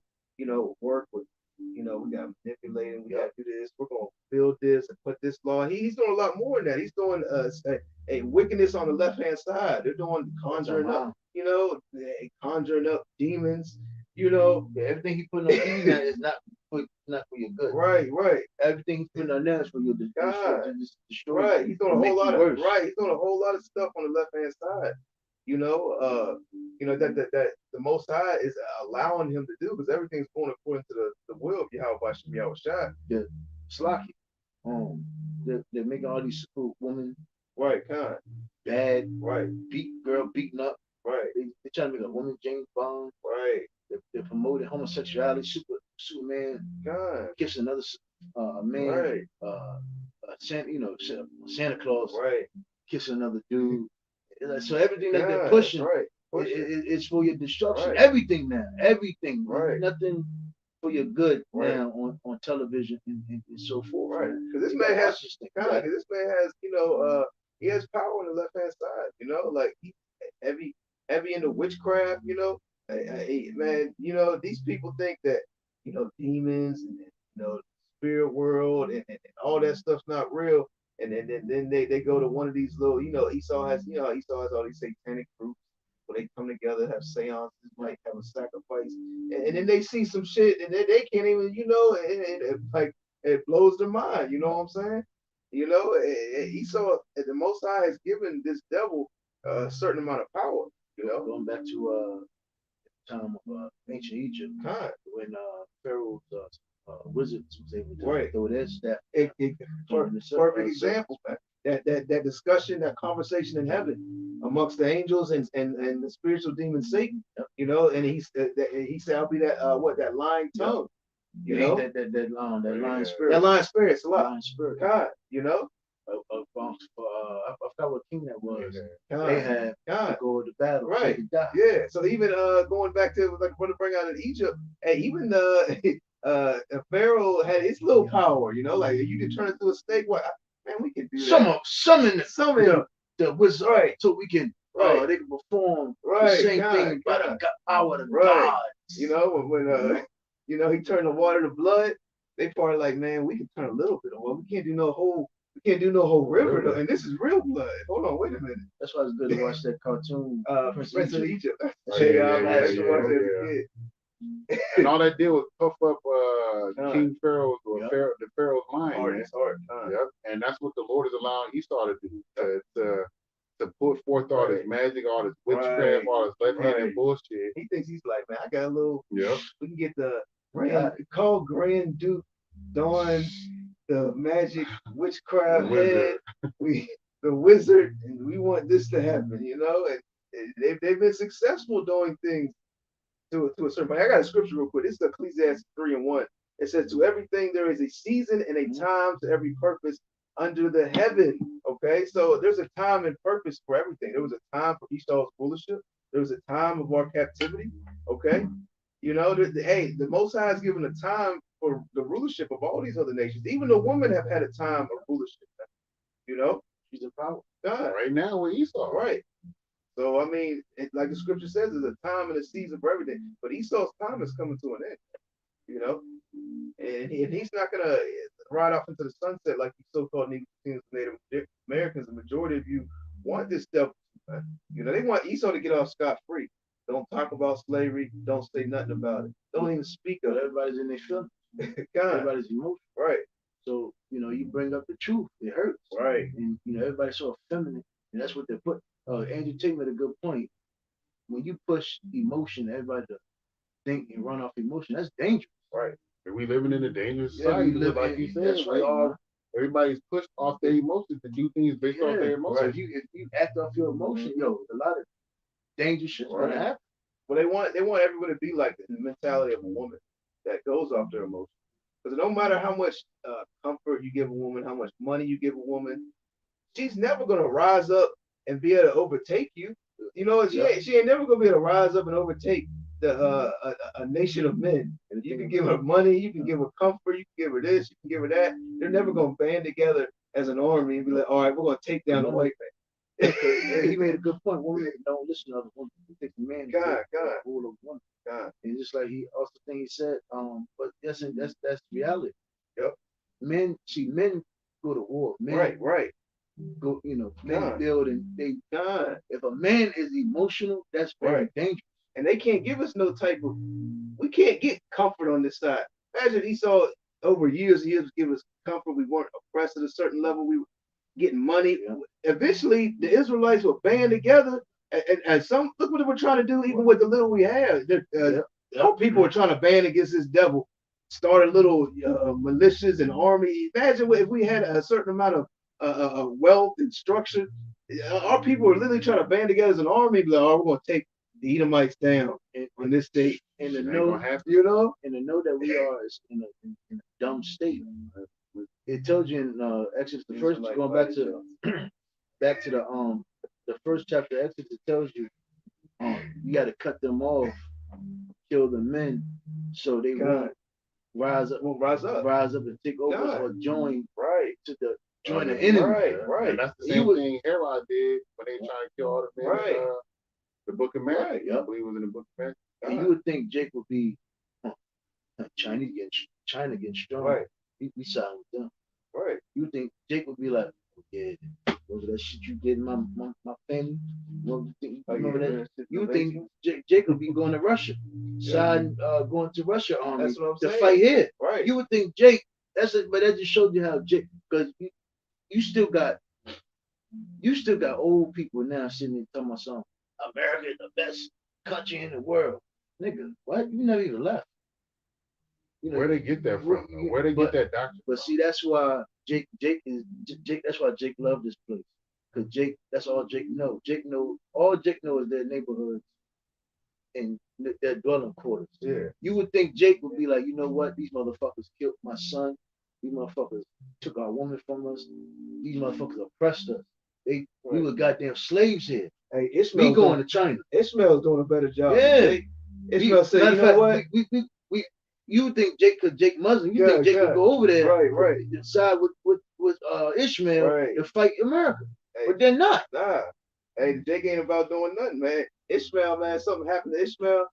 work with, we got to manipulate implement this law. He's doing a lot more than that. He's doing a wickedness on the left hand side. They're doing conjuring up, conjuring up demons. Everything he put on you now is not for your good. Right. Everything he's putting on there is for your destroy. Right. He's doing a whole lot of worse. He's doing a whole lot of stuff on the left hand side. That the Most High is allowing him to do because everything's going according to the will of Yahweh Shem Yahushua. Yeah, Slocky. They're making all these super women bad, beaten up. Right. They're trying to make a woman James Bond. Right. They're promoting homosexuality. Superman kissing another man. Right. Santa Claus. Right. Kissing another dude. So everything that they're pushing, it's for your destruction. Right. Everything now, everything. Right. Nothing for your good now on television and so forth. Right. Because this man has, he has power on the left hand side. Like he heavy into witchcraft. Man, these people think that demons and spirit world and all that stuff's not real. And then they go to one of these little, Esau has all these satanic groups where they come together, have seances, might have a sacrifice, and then they see some shit and they can't even, it blows their mind. You know what I'm saying? Esau, the Most High has given this devil a certain amount of power. Going back to the time of ancient Egypt, when Pharaoh's wizards was able to throw their staff. Perfect example. That discussion, that conversation in heaven amongst the angels and the spiritual demon Satan. And he said, "I'll be that lying tongue." That lying spirit. That lying spirit. It's a lot. Lying spirit. God. I forgot what king that was. They had to go to battle. Right. Yeah. So even going back to like what to bring out in Egypt, and even Pharaoh had his little power. Like you can turn it into a snake. What? Man, we can do that. Summon the wizard, so we can they can perform the same thing by the power of God. When he turned the water to blood, they probably like, man, we can turn a little bit of water. We can't do no whole river though. And this is real blood. Hold on, wait a minute. That's why it's good to watch that cartoon, Prince of Egypt. And all that did was puff up King Pharaoh's or the Pharaoh's mind. Yep. And that's what the Lord is allowing Esau to do. To put forth all this magic, all this witchcraft, all this left-handed bullshit. He thinks he's like, man, I got a little. Yeah. We can get the Grand Duke Dawn, the magic witchcraft head, the wizard, and we want this to happen, And they've been successful doing things to a certain point. I got a scripture real quick. This is Ecclesiastes 3:1. It says, "To everything there is a season and a time to every purpose under the heaven." Okay, so there's a time and purpose for everything. There was a time for Esau's rulership. There was a time of our captivity. Okay, the Most High has given a time for the rulership of all these other nations. Even the women have had a time of rulership. She's a power. God. Right now with Esau. Right. So I mean, like the scripture says, there's a time and a season for everything. But Esau's time is coming to an end. And he's not gonna ride off into the sunset like you so-called Native Americans. The majority of you want this stuff. They want Esau to get off scot-free. Don't talk about slavery. Don't say nothing about it. Don't even speak of it. Everybody's in their feelings. Everybody's emotional. Right. So, you bring up the truth. It hurts. Right. And, everybody's so feminine. And that's what they put. Andrew Tate made a good point. When you push emotion, everybody to think and run off emotion, that's dangerous. Right. And we living in a dangerous society. Like you said, that's right. Everybody's pushed off their emotions to do things based off their emotions. Right. If you act off your emotion, a lot of dangerous shit's gonna happen. Well, they want everybody to be like the mentality of a woman that goes off their emotions. Because no matter how much comfort you give a woman, how much money you give a woman, she's never gonna rise up and be able to overtake you. She ain't never gonna be able to rise up and overtake a nation of men. And you can give her money, you can give her comfort, you can give her this, you can give her that. They're never gonna band together as an army and be like, all right, we're gonna take down the white man. He made a good point. Women don't listen to other women. They think the man God. rule of women. God. And just like he said, but that's reality. Yep. Men go to war. Men right. go, men God. build, and they. God. If a man is emotional, that's very Right. dangerous. And they can't give us no type of. We can't get comfort on this side. Imagine Esau over years and years give us comfort. We weren't oppressed at a certain level. We were getting money. Yeah. Eventually, the Israelites will band together, and some look what they were trying to do, even with the little we have. Our people are trying to band against this devil. Start a little militias and army. Imagine if we had a certain amount of wealth and structure. Our people are literally trying to band together as an army. Like, oh, we're going to take the Edomites down in this state. And to Ain't know, gonna happen. and to know that we are in a dumb state. It tells you in Exodus, the first, going back to the first chapter of Exodus, it tells you you got to cut them off, kill the men, so they won't rise up and take over or join join the enemy. Right. And that's the same thing Herod did when they tried to kill all the men. Right. The Book of Matthew. Right. I believe it was in the Book of Matthew. And you would think Jake would be China getting strong. Right. We side with them. Right. You would think Jake would be like, yeah, remember that shit you did in my family? Remember that? You would think Jake would be going to Russia, going to Russia army That's what I'm to saying. fight here. Right. You would think Jake. But that just showed you how Jake, because you still got old people now sitting there talking about something. America is the best country in the world. Nigga, what? You never even left. Where they get that from? Where they get that doctrine? But see, that's why Jake. That's why Jake loved this place. Cause Jake, that's all Jake know. All Jake knows is their neighborhoods and their dwelling quarters. Yeah. You would think Jake would be like, you know what? These motherfuckers killed my son. These motherfuckers took our woman from us. These motherfuckers oppressed us. We were goddamn slaves here. Hey, Ishmael We going to China. Ishmael's doing a better job. Yeah. Ishmael said, you know what? You would think Jake, cause Jake Muslim, you think Jake would go over there, right, and side with Ishmael to fight America, but they're not. Nah. Hey, Jake ain't about doing nothing, man. Ishmael, man, something happened to Ishmael.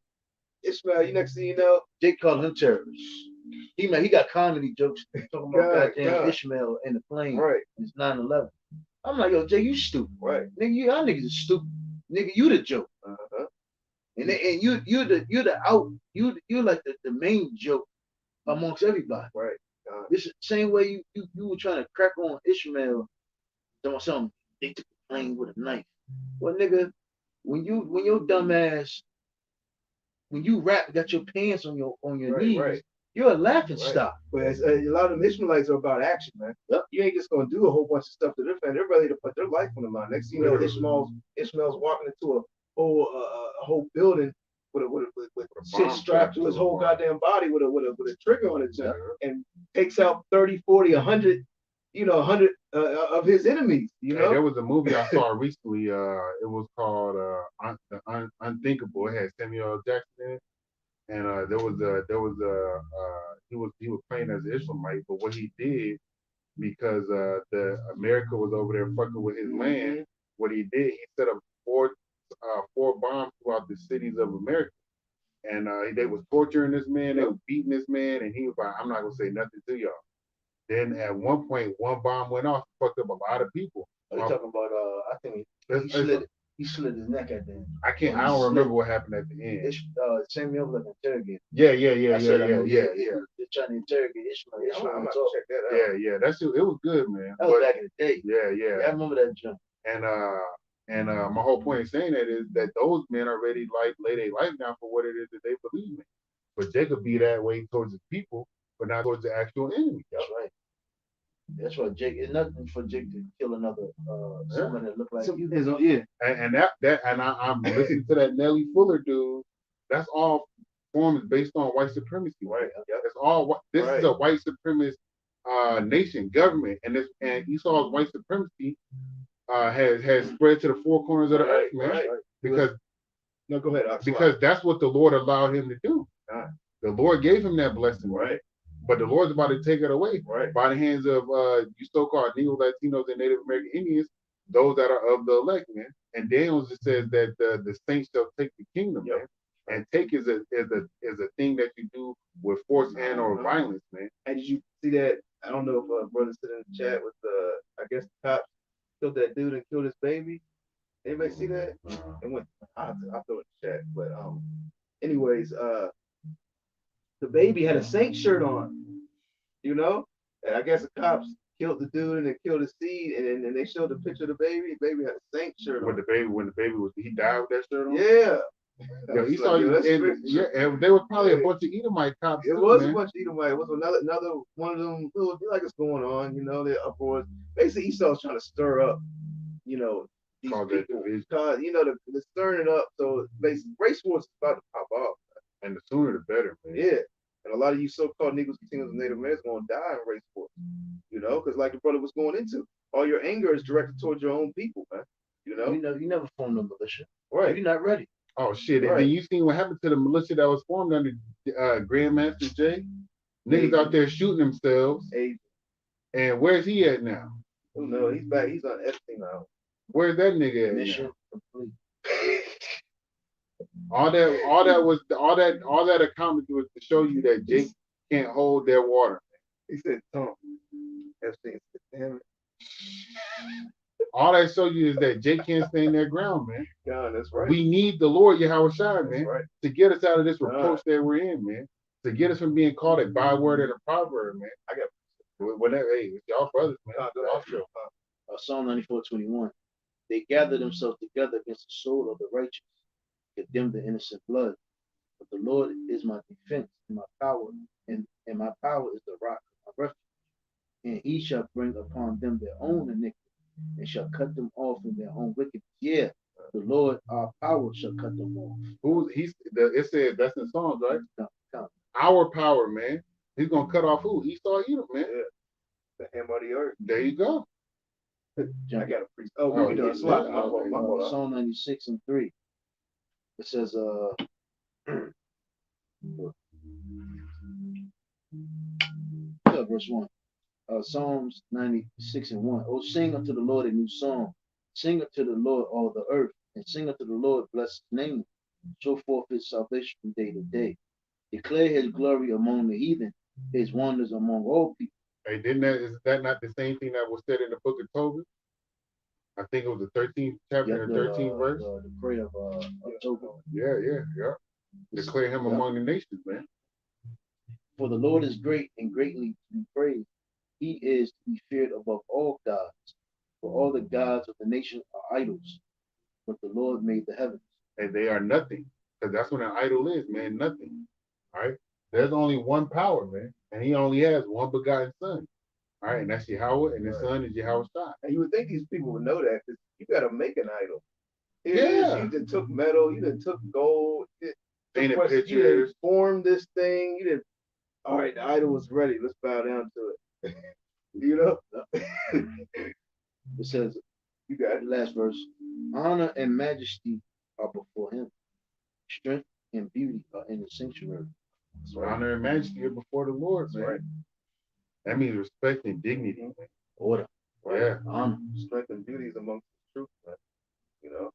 You next thing you know, Jake called him terrorists. He got comedy jokes talking about goddamn Ishmael in the plane. Right. It's 9/11. I'm like, yo, Jake, you stupid. Right. Nigga, y'all niggas is stupid. Nigga, you the joke. Uh-huh. And you're like the main joke amongst everybody. Right. This is the same way you were trying to crack on Ishmael, doing something. They took the plane with a knife. Well, nigga, when your dumb ass, when you got your pants on your knees, you're a laughing stock. But a lot of them Ishmaelites are about action, man. Yep. You ain't just gonna do a whole bunch of stuff to their family. They're ready to put their life on the line. Next thing you know, Ishmael's walking into a whole building with shit strapped to his whole goddamn body with a trigger on it, and takes out 30, 40, 100, 100 of his enemies. Hey, there was a movie I saw recently. It was called Unthinkable. It had Samuel L. Jackson in it. And he was playing as an Ishmaelite, but what he did, because the America was over there fucking with his land, what he did, he set up four bombs throughout the cities of America, and they was torturing this man, they was beating this man, and he was like, I'm not gonna say nothing to y'all. Then at one point, one bomb went off, fucked up a lot of people. Are you talking about? I think he slid his neck at the end. I don't remember what happened at the end. Samuel was like interrogated. Yeah. They're trying to interrogate Ishmael. I'm about to check that out. Yeah. It was good, man. That was back in the day. Yeah. I remember that jump. And my whole point in saying that is that those men are ready to lay their life down for what it is that they believe in. But Jacob be that way towards his people, but not towards the actual enemy. That's right. That's why Jake. It's nothing for Jake to kill another someone that look like you. And I'm listening to that Nelly Fuller dude. That's all forms based on white supremacy, right? That's all. This is a white supremacist nation, government, and Esau's white supremacy has spread to the four corners of the earth, man. Right. Because go ahead. Because that's what the Lord allowed him to do. The Lord gave him that blessing, right? But the Lord's about to take it away by the hands of you so-called Neo-Latinos and Native American Indians, those that are of the elect, man. And Daniel just says that the saints shall take the kingdom, man. And take is a thing that you do with force and or violence, man. And did you see that? I don't know if brother said in the chat with I guess the cops killed that dude and killed his baby. Anybody see that? It went. I'll throw it in the chat. But anyways, the baby had a Saint shirt on. You know, and I guess the cops killed the dude and they killed his seed, and they showed the picture of the baby. The baby had a Saint shirt on. When the baby was, he died with that shirt on. Yeah. Yeah, he saw you. And they were probably a bunch of Edomite cops. It was a bunch of Edomite. It was another one of them little like it's going on, they're uproars. Basically Esau's trying to stir up, these people. Because they're stirring it up. So basically race wars is about to pop off. And the sooner the better, man. Yeah. And a lot of you so-called Negroes, Latinos, and Native Americans are gonna die in race wars. Because like the brother was going into, all your anger is directed towards your own people, man. You never formed a militia. Right. You're not ready. Oh shit! Right. And then you seen what happened to the militia that was formed under Grandmaster Jay? Niggas out there shooting themselves. And where's he at now? Oh no, he's back. He's on Epstein now. Where's that nigga at? Mission complete. All that accomplished was to show you that Jake can't hold their water. He said, "Tom, Epstein, damn it." All that show you is that Jake can't stand their ground, man. God, that's right. We need the Lord Yahweh Shai, man, right. to get us out of this reproach that we're in, man. To get us from being called a byword and a proverb, man. I got whatever. Hey, it's y'all brothers, man. Psalm 94:21. They gather themselves together against the soul of the righteous, condemn the innocent blood. But the Lord is my defense and my power, and my power is the rock of my refuge. And he shall bring upon them their own iniquity, and shall cut them off in their own wickedness. Yeah, the Lord our power shall cut them off. It says that's in Psalms, right? Come. Our power, man. He's gonna cut off who? Esau, Edom, man. Yeah. The hammer of the earth. There you go. I got a priest. We can do it. Psalm 96:3. It says, verse 1. Psalms 96:1. Oh, sing unto the Lord a new song. Sing unto the Lord all the earth, and sing unto the Lord, bless his name. Show forth his salvation from day to day. Declare his glory among the heathen, his wonders among all people. Hey, is that not the same thing that was said in the book of Tobit? I think it was the 13th chapter and 13th verse. The prayer of Tobit. Yeah. Declare him among the nations, man. For the Lord is great and greatly to be praised. He is to be feared above all gods. For all the gods of the nation are idols, but the Lord made the heavens. And they are nothing. Because that's what an idol is, man. Nothing. All right. There's only one power, man. And he only has one begotten son. All right. And that's Yahweh, and his son is Yahweh Shai. And you would think these people would know that, because you got to make an idol. Yeah. You done took metal, you done took gold, painted pictures. You done formed this thing, you done, all right, the idol was ready. Let's bow down to it. It says, you got the last verse. Honor and majesty are before him. Strength and beauty are in the sanctuary. Right. Honor and majesty are before the Lord, man. Right. That means respect and dignity. Order. Right. Yeah. Honor. Strength and beauty is amongst the truth, man.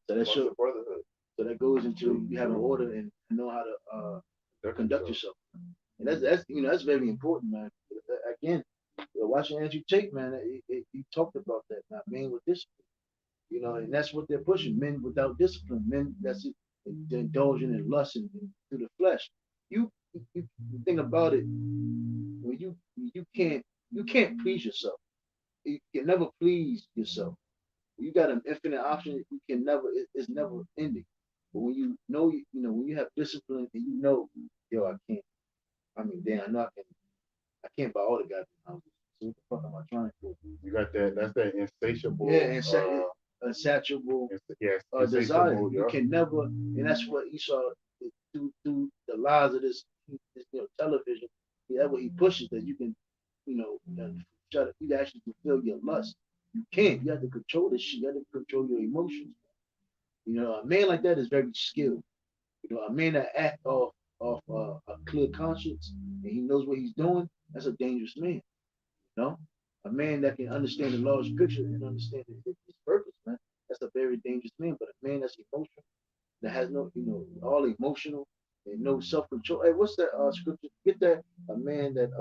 So that shows brotherhood. So that goes into you have an order and know how to conduct yourself. And that's very important, man. Again, watching Andrew Tate, man, he talked about that, man. Men with discipline, and that's what they're pushing. Men without discipline, men that's it, they're indulging in lust and through the flesh. You think about it, when you can't please yourself. You can never please yourself. You got an infinite option. You can never. It's never ending. But when you know, when you have discipline and I can't. I mean, damn, I can't buy all the goddamn houses. So what the fuck am I trying for? You got that. That's that insatiable. Yeah, insatiable. Desire. You can never, and that's what Esau through the lies of this television. That's what he pushes, that you can, try to you actually fulfill your lust. You can't. You have to control this shit. You have to control your emotions. A man like that is very skilled. A man that act off a clear conscience and he knows what he's doing, that's a dangerous man. A man that can understand the law of scripture and understand his purpose, man, that's a very dangerous man. But a man that's emotional, that has no, all emotional and no self-control. Hey, what's that scripture? Get that? A man that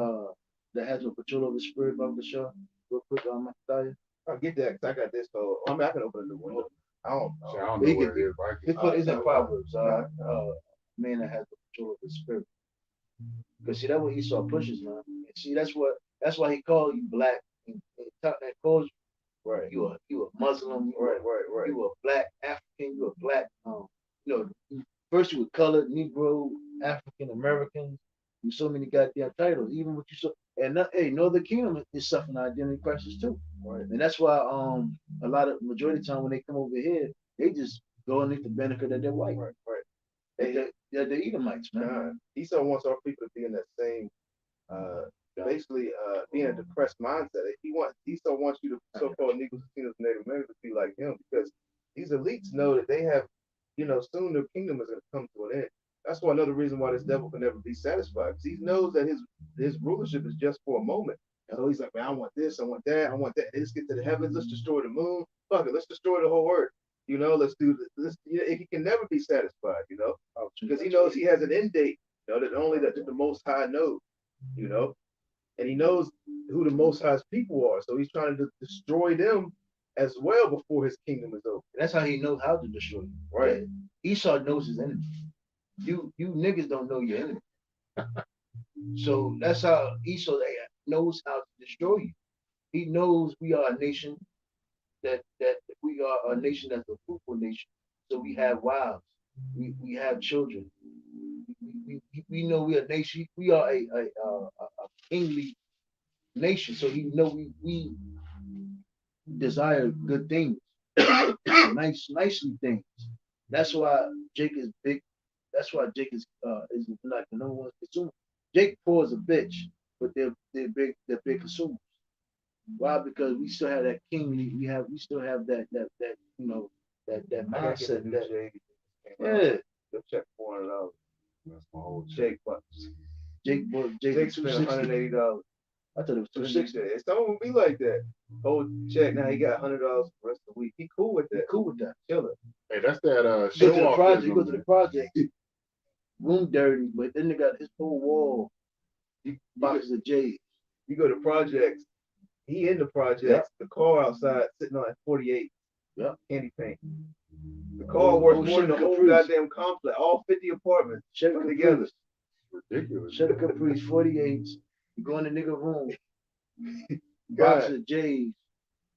that has no control over the spirit of the show. Real quick, my style. I'll get that because I got this code. I mean, I can open a new window. I don't Shit, I know. don't But know he what can, it is, but I it's, can. it's in no, Proverbs. no. Man that has the control of the spirit. Because see, that's what Esau pushes, man. And see, that's why he called you black and calls Right. you a Muslim, Right. you a black African, you a black first you were colored, Negro, African American. You so many goddamn titles. Even what you saw and hey, Northern Kingdom is suffering identity crisis too. Right. And that's why a lot of majority of the time when they come over here, they just go underneath the benefit that they're white. Right. They're the Edomites, man. God, Esau wants our people to be in that same, basically, being a depressed mindset. Esau wants you to so-called Negroes, Latinos, Native Americans to be like him because these elites know that they have, soon their kingdom is going to come to an end. That's why another reason why this devil can never be satisfied because he knows that his rulership is just for a moment. And so he's like, man, I want this, I want that, I want that. Let's get to the heavens, let's destroy the moon. Fuck it, let's destroy the whole earth. Let's do this. He can never be satisfied, because he knows he has an end date, that only that the Most High knows, and he knows who the Most High's people are. So he's trying to destroy them as well before his kingdom is over. That's how he knows how to destroy you. Right. Esau knows his enemy. You niggas don't know your enemy. So that's how Esau knows how to destroy you. He knows we are a nation that we are a nation that's a fruitful nation. So we have wives, we have children. We know we are a nation. We are a kingly nation. So he know we desire good things, nicely things. That's why Jake is big. That's why Jake is like the number one consumer. Jake poor is a bitch, but they're big consumers. Why? Because we still have that kingly. We still have that that mindset. Yeah. Go check $400. That's my whole Jake Jake spent $180. I thought it was 260. It's don't be like that. Whole check. Now he got $100 for the rest of the week. He cool with that. Cool with that. Chilling. Hey, that's that You go to show the off. project. You go to the project. Room dirty, but then they got his whole wall. Boxes of J's. You go to projects. He in the projects. Yep. The car outside sitting on 48. Yep. Candy paint. The car worth more than the whole goddamn complex. All 50 apartments put together. Ridiculous. Cheddar Caprice 48s. You go in the nigga room. Box of J's.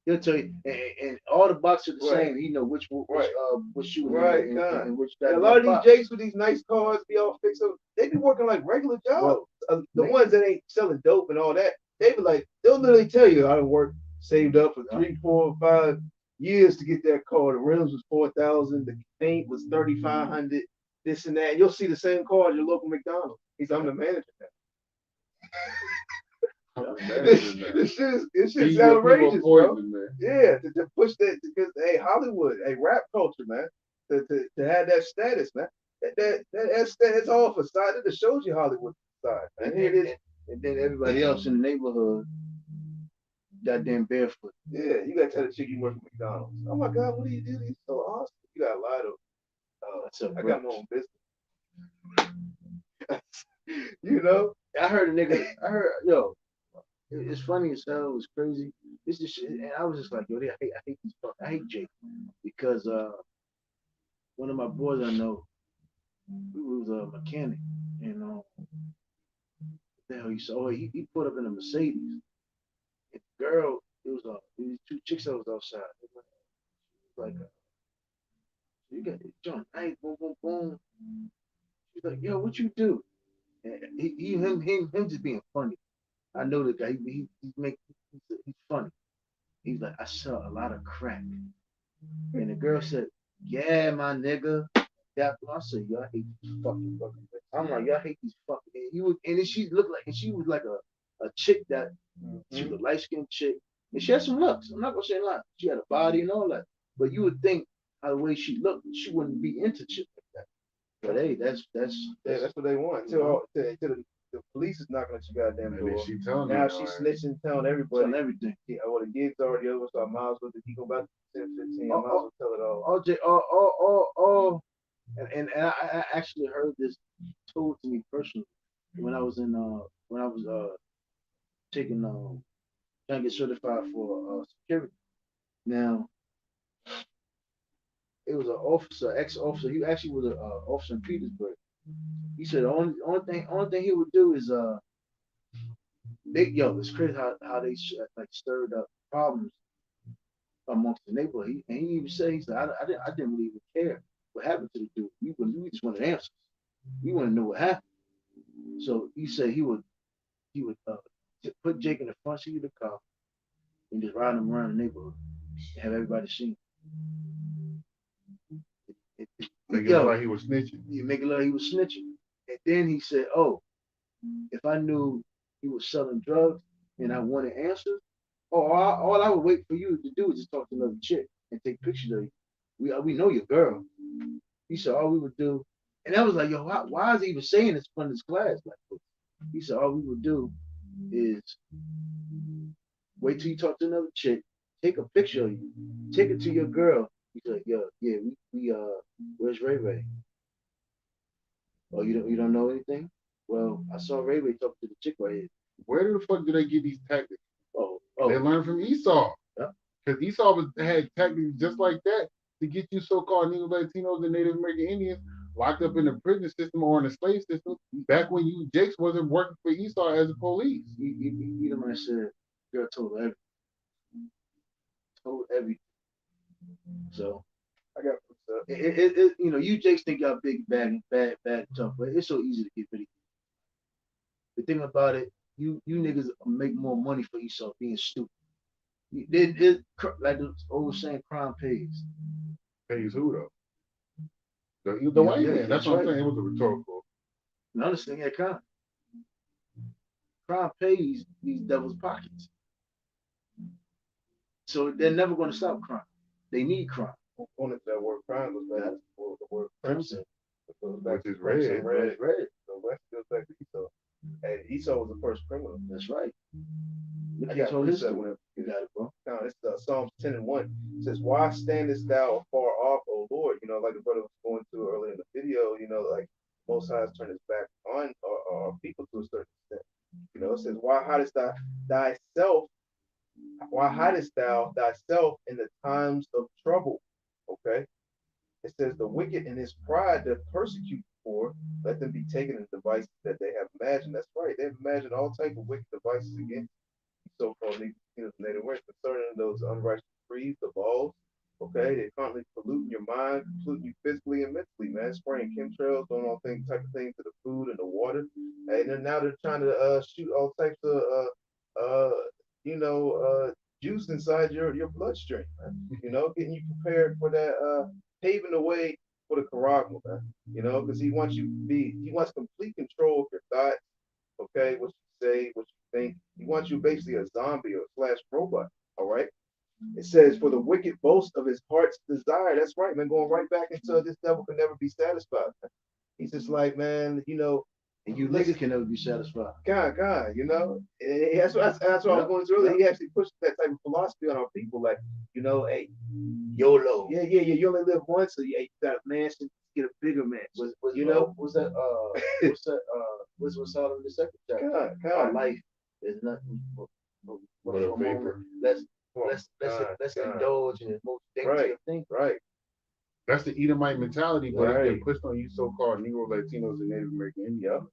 He'll tell you, and all the boxes are the same. He know which shoe and which. And a lot of these Jakes with these nice cars be all fixed up. They be working like regular jobs. The ones that ain't selling dope and all that, they be like, they'll literally tell you, I worked, saved up for 3, 4, 5 years to get that car. The rims was 4,000, the paint was 3,500, this and that. And you'll see the same car at your local McDonald's. I'm the manager now. This shit's outrageous, bro. Yeah, to push that because hey, Hollywood, hey, rap culture, man, to have that status, man. That's all facade. It just shows you Hollywood side. And here it is. And then everybody else in the neighborhood, goddamn barefoot. Yeah, you gotta tell the chick you work at McDonald's. Oh my God, what do you do? You're so awesome. You got a lot of. I got my own business. I heard a nigga. Yo. It's funny as hell. It's crazy. It's just shit, and I was just like, yo, I hate these fuck. I hate Jake because one of my boys I know, he was a mechanic, and the hell he put up in a Mercedes. And the girl, it was these two chicks that was outside. Like, you got John, hey, boom, boom, boom. She's like, yo, what you do? And him just being funny. I know the guy. He's funny. He's like, I sell a lot of crack. And the girl said, yeah, my nigga. I said, y'all hate these fucking. I'm like, y'all hate these fucking. And then she looked like, and she was like a chick that she was a light skinned chick, and she had some looks. I'm not gonna say a lot. She had a body and all that, but you would think how the way she looked, she wouldn't be into shit like that. But hey, that's what they want. The police is knocking at your goddamn door. Now she's snitching, telling everybody. Telling everything. Yeah, well, the gig's already over, so I might as well he go back to 10, 15. I might as well tell it all. And I actually heard this told to me personally when I was taking trying to get certified for security. Now it was an officer, ex-officer. He actually was an officer in Petersburg. He said the only thing he would do is it's crazy how they like stirred up problems amongst the neighborhood. And he even said, he said, I didn't really even care what happened to the dude. We just wanted answers. We want to know what happened. So he said he would put Jake in the front seat of the car and just ride him around the neighborhood and have everybody see him. Make it look like he was snitching. You make it look like he was snitching. And then he said, "Oh, if I knew he was selling drugs and I wanted answers, all I would wait for you to do is just talk to another chick and take pictures of you. We know your girl." He said, "All we would do," and I was like, "Yo, why is he even saying this in front of his class?" Like, he said, "All we would do is wait till you talk to another chick, take a picture of you, take it to your girl." He's like, "Yo, yeah, we where's Ray Ray? Oh, you don't know anything? Well, I saw Ray Ray talk to the chick right here. Where the fuck do they get these tactics? They Oh, learned from Esau. yeah. Because Esau had tactics just like that to get you so-called Negro Latinos and Native American Indians locked up in the prison system or in the slave system back when you Jakes wasn't working for Esau as a police. Edomite said, girl told everything. So I got you Jakes think y'all big, bad, and tough, but it's so easy to get rid of you. The thing about it, you niggas make more money for Esau being stupid. Like the old saying, crime pays. Pays who though? The white man. That's what I'm saying. It was a rhetorical. You understand that crime? Crime pays these devil's pockets. So they're never going to stop crime. They need crime. Going into that word crime goes back to the word crimson. Which is red. Red. So that goes back to Esau. And Esau was the first criminal. That's right. I got precept whenever you got it, bro. Now, it's Psalms 10 and 1. It says, "Why standest thou afar off, O Lord?" You know, like the brother was going through earlier in the video, you know, like Most High has turned his back on our people to a certain extent. You know, it says, "Why hidest thou thyself? Why hidest thou thyself in the times of trouble?" Okay. It says, "The wicked in his pride that persecute poor, let them be taken in devices that they have imagined." That's right. They've imagined all type of wicked devices against so-called Native Americans concerning those unrighteous decrees, the laws. Okay, they're constantly polluting your mind, polluting you physically and mentally, man. Spraying chemtrails, doing all type of things to the food and the water, and then now they're trying to shoot all types of juice inside your bloodstream, man. You know, getting you prepared for that, paving the way for the Karagma, man. You know, because he wants complete control of your thoughts. Okay, what you say, what you think. He wants you basically a zombie or slash robot. All right. It says, "For the wicked boast of his heart's desire." That's right, man. Going right back into this devil can never be satisfied. Man. He's just like, man, you know. And you niggas can never be satisfied. God, you know. That's what I was going through earlier. He actually pushed that type of philosophy on our people, like, you know, hey, YOLO. Yeah. You only live once, so you got a mansion, get a bigger mansion. What's that all in the second chapter? Our life is nothing but a vapor. Let's indulge in the most dangerous thing. Right. That's the Edomite mentality, but it's been pushed on you so-called Negro Latinos and Native American Indians.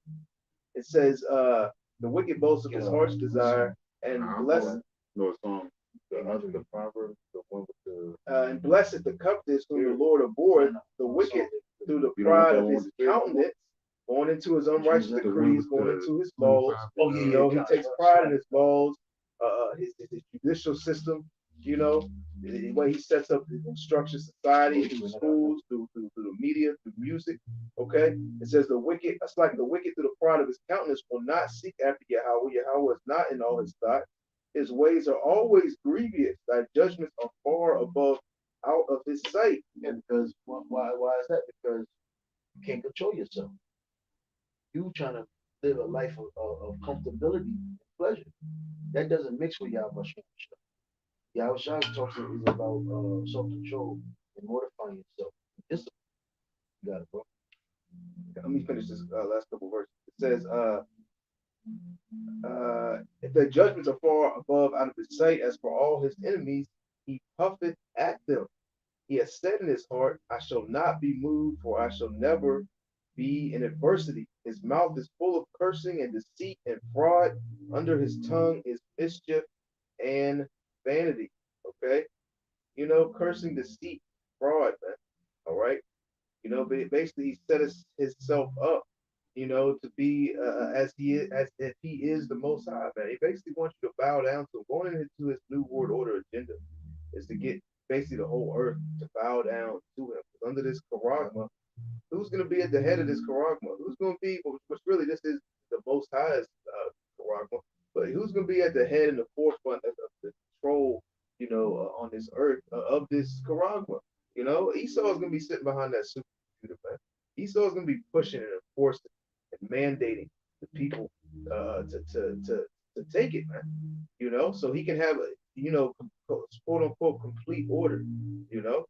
It says, "The wicked boast of his heart's desire, and blessed." No, it's on the proverb, the one with the. And blessed the covetous whom the Lord abhorreth, the wicked through the pride of his countenance, going into his unrighteous decrees, going into his laws. He takes pride in his laws, his judicial system. You know, the way he sets up the structured society through schools, through the media, through music. Okay, it says the wicked. It's like the wicked through the pride of his countenance will not seek after Yahweh. Yahweh is not in all his thoughts. His ways are always grievous. Thy judgments are far above out of his sight. Yeah, because why is that? Because you can't control yourself. You trying to live a life of comfortability and pleasure. That doesn't mix with Yahweh. Yahweh talks is about self-control and mortifying yourself. Discipline. You got it, bro. Let me finish this last couple verses. It says, If the judgments are far above out of his sight, as for all his enemies, he puffeth at them. He has said in his heart, I shall not be moved, for I shall never be in adversity. His mouth is full of cursing and deceit and fraud. Under his tongue is mischief and vanity. Okay? You know, cursing, deceit, fraud, man. All right? You know, basically he set himself up, you know, to be as he is, as if he is the Most High, man. He basically wants you to bow down to him. Going into his new world order agenda is to get basically the whole earth to bow down to him. Under this charagma, who's going to be at the head of this charagma? Who's going to be, which really this is the Most High's charagma, but who's going to be at the head and the forefront of the control, you know, on this earth of this charagma? You know, Esau is going to be sitting behind that supercomputer, man. Esau is going to be pushing and enforcing and mandating the people to take it, man. You know, so he can have a, you know, quote unquote complete order. You know,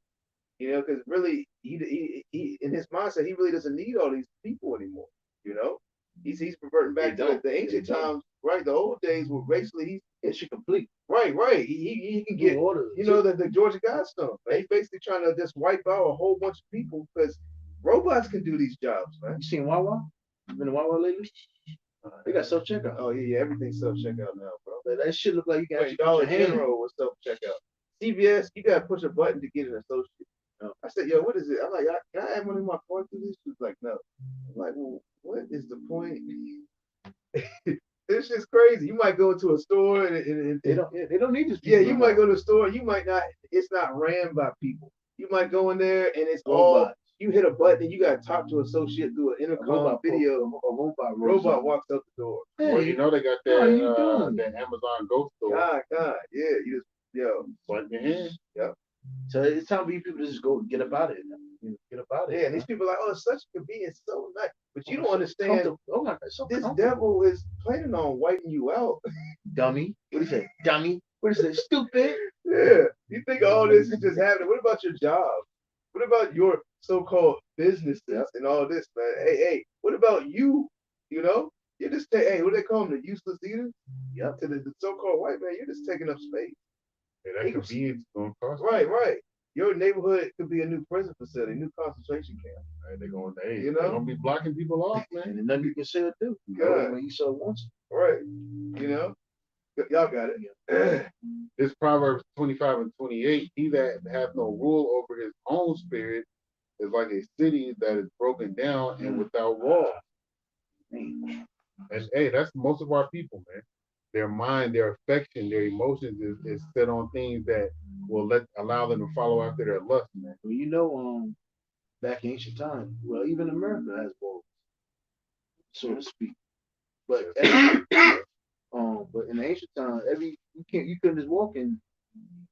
because really he in his mindset he really doesn't need all these people anymore. You know, he's perverting back to the ancient times, right? The old days were basically It's complete. right. He can get order. you know the Georgia Guidestones. Man. He's basically trying to just wipe out a whole bunch of people because robots can do these jobs, man. You seen Wawa? You been to Wawa lately? They got self checkout. Oh yeah, everything's self checkout now, bro. That shit look like you got Dollar your hand. General with self checkout. CVS, you gotta push a button to get an associate. Oh. I said, yo, what is it? I'm like, can I add money in my card through this? She was like, no. I'm like, well, what is the point? It's just crazy. You might go to a store and They don't need this. yeah, you might go to a store. You might not. It's not ran by people. You might go in there and it's all. You hit a button and you got to talk to an associate through an intercom video. A robot walks up the door. Hey, Well, you know they got that Amazon Go store. God, yeah. You just Swipe your hand. Yep. So it's time for you people to just go get up out of it. Get up out of it. Yeah, and these people are like, oh, it's such convenience, so nice. But you don't understand. Oh my God, so This devil is planning on wiping you out. dummy. What do you say? Dummy. What is it? Stupid. Yeah. You think all this is just happening. What about your job? What about your so-called businesses and all this, man? Hey, what about you? You know? You just hey, what do they call them? The useless eaters? Yep. To the so-called white man, you're just taking up space. Yeah, that convenience is gonna cost. Right. Your neighborhood could be a new prison facility, new concentration camp. Right, they're gonna they're know? gonna be blocking people off, man. And nothing you can say or do. God. When you so wants it. Right. You know? Y'all got it. This Proverbs 25 and 28, he that hath no rule over his own spirit is like a city that is broken down and without walls. And hey, that's most of our people, man. Their mind, their affection, their emotions is set on things that will allow them to follow after their lust, man. Well, you know, back in ancient times, well, even America has walls, so to speak. But but in ancient times, you couldn't just walk in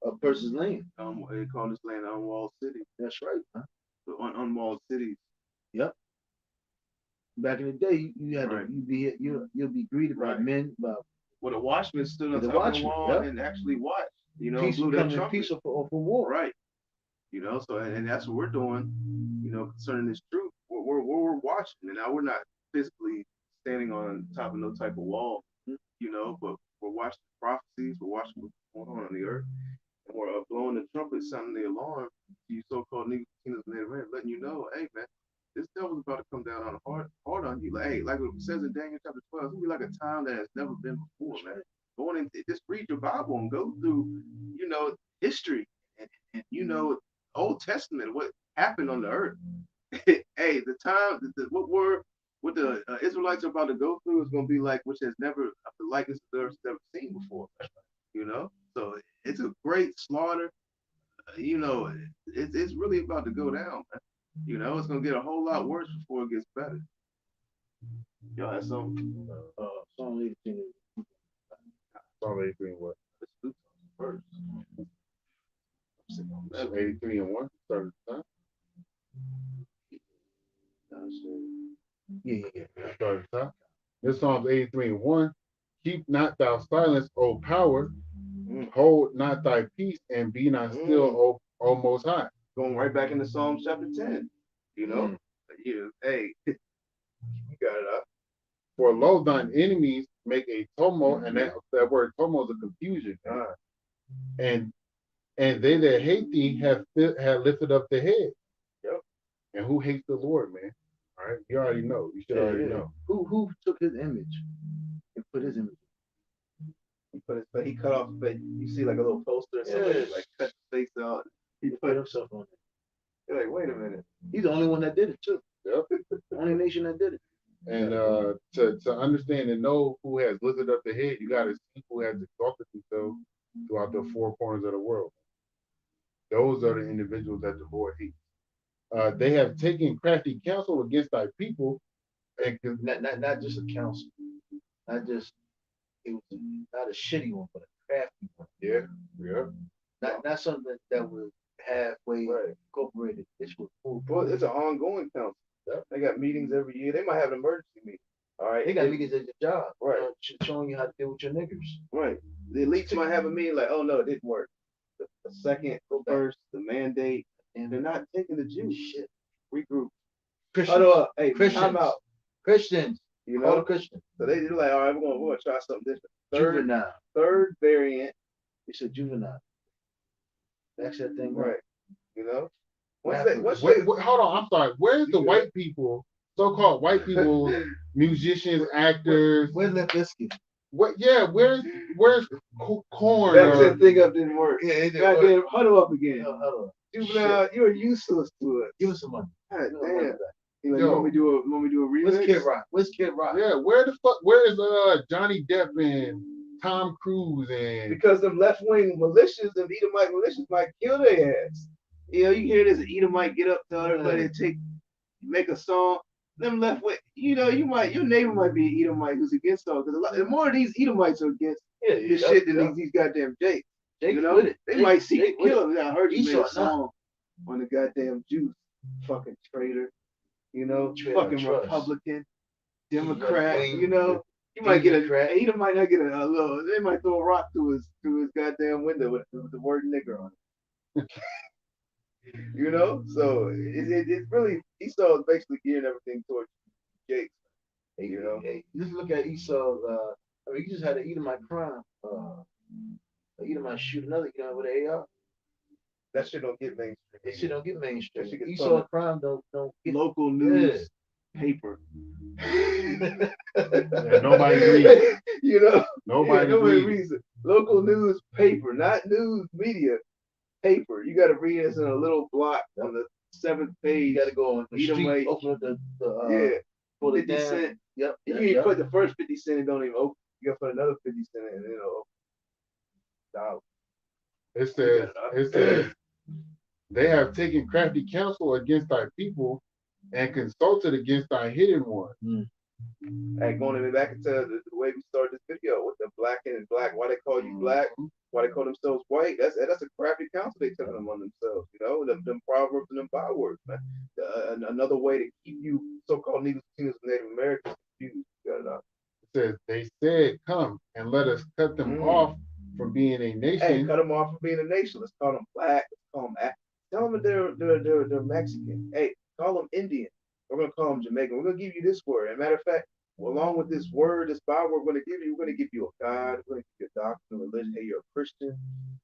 a person's land. They call this land unwalled city. That's right. Huh? Unwalled cities. Yep. Back in the day, you had Right. you'll be greeted by Right. men, by Well, the watchman stood on The top of the watchman, wall yep. and actually watched. You know, peace, blew that trumpet. peace or for war. Right. You know, so and that's what we're doing. You know, concerning this truth, we're watching, and now we're not physically standing on top of no type of wall. You know, but we're watching prophecies. We're watching what's going on the earth, and we're blowing the trumpet, sounding the alarm. You so-called Negroes and Native Americans, letting you know, hey man, this devil's about to come down on hard on you. Like, hey, like it says in Daniel chapter 12, it's gonna be like a time that has never been before, man. Going in, just read your Bible and go through, you know, history and you know, Old Testament, what happened on the earth. Hey, the time, what the Israelites are about to go through is going to be like, which has never, the likeness of the earth never seen before. You know, so it's a great slaughter. You know, it's really about to go down, man. You know, it's going to get a whole lot worse before it gets better. Y'all have something? Psalm 18. Psalm 83 and what? Let's do something first. 83 and 1. Start at the top. Yeah. Start at the top. This Psalm 83 and 1. Keep not thou silence, O power. Hold not thy peace, and be not still, O Most High. Going right back into Psalms chapter 10. You know, hey, you got it up. For lo, thine enemies make a tumult, and that word tumult is a confusion. And they that hate thee have lifted up the head. Yep. And who hates the Lord, man? All right, you already know. You should already know. Who took his image and put his image? He cut off the face. You see like a little poster, and somebody like cut the face out. He put himself on it. You're like, wait a minute. He's the only one that did it too. Yep. The only nation that did it. And to understand and know who has lifted up the head, you got to see who has exalted themselves throughout the four corners of the world. Those are the individuals that the Lord hates. They have taken crafty counsel against thy people, and Not just a council, not just it was not a shitty one, but a crafty one. Yeah. Not something that was halfway incorporated. This was full. Well, it's an ongoing council. Yep. They got meetings every year. They might have an emergency meeting. All right. They got meetings at your job, Right. Showing you how to deal with your niggers. Right. The elites might have a meeting like, oh no, it didn't work. The second, the first, the mandate, and they're not taking the Jews. Shit. Regroup. Christians. Huddle up. Hey, Christians. time out. Christians. You All know. Christians. So they're like, all right, we're gonna try something different. Juvenile. Third variant. It's a juvenile. That's that thing. Right. You know. Hold on, I'm sorry. Where's the white people, so-called white people, musicians, actors? Where's Limp Bizkit? What? Yeah, where's Corn? That thing up didn't work. Yeah, it didn't Goddamn, huddle up again. Huddle up. Juvenile, you're useless to us. Give us some money. God No, damn. You Yo. want me to do a remix? Where's Kid Rock? Where's Kid Rock? Yeah, where is Johnny Depp and Tom Cruise and Because them left wing militias, them Edomite militias might kill their ass. You know, you hear this Edomite get up to everybody and make a song. Them left wing, you know, your neighbor might be an Edomite who's against all. Because the more of these Edomites are against this shit than these goddamn Jakes. Jake, You know, they might seek Jake to kill him. I heard you made a Esau, song on the goddamn Jews. Fucking traitor. You know, Traitor fucking trust. Republican, Democrat. Wing, You know, you might get Democrat. He might not get a little. They might throw a rock through his goddamn window with the word nigger on it. You know, so it's really Esau is basically gearing everything towards Jake. You know, Hey, just look at Esau. I mean, you just had an Edomite crime. Edomite shoot another Edomite with an AR. that shit don't get mainstream. That shit don't get mainstream. That shit gets Esau public. crime don't get Local news paper. and nobody reads. You know, Nobody reads. reads it. Local news paper, not news media paper. You got to read this in a little block on the 7th page. You got to go on the street, Edomite. open up the Yeah, pull it 50 down. cent. Yep. You yep, ain't yep. put the first 50 cent and don't even open. You got to put another 50 cent in, dollar. It says they have taken crafty counsel against thy people and consulted against thy hidden one. Hey, going back into the way we started this video with the black and black, why they call you black, why they call themselves white. That's a crafty counsel they took among themselves. You know, them proverbs and them bywords, man. Another way to keep you so-called Negroes and Native Americans confused. It says they said, "Come and let us cut them off from being a nation." Hey, cut them off from being a nation. Let's call them black. Let's call them tell them they're Mexican. Hey, call them Indian. We're gonna call them Jamaican. We're gonna give you this word. As a matter of fact, along with this word, this byword, we're gonna give you a God. We're gonna give you a doctrine, a religion. Hey, you're a Christian.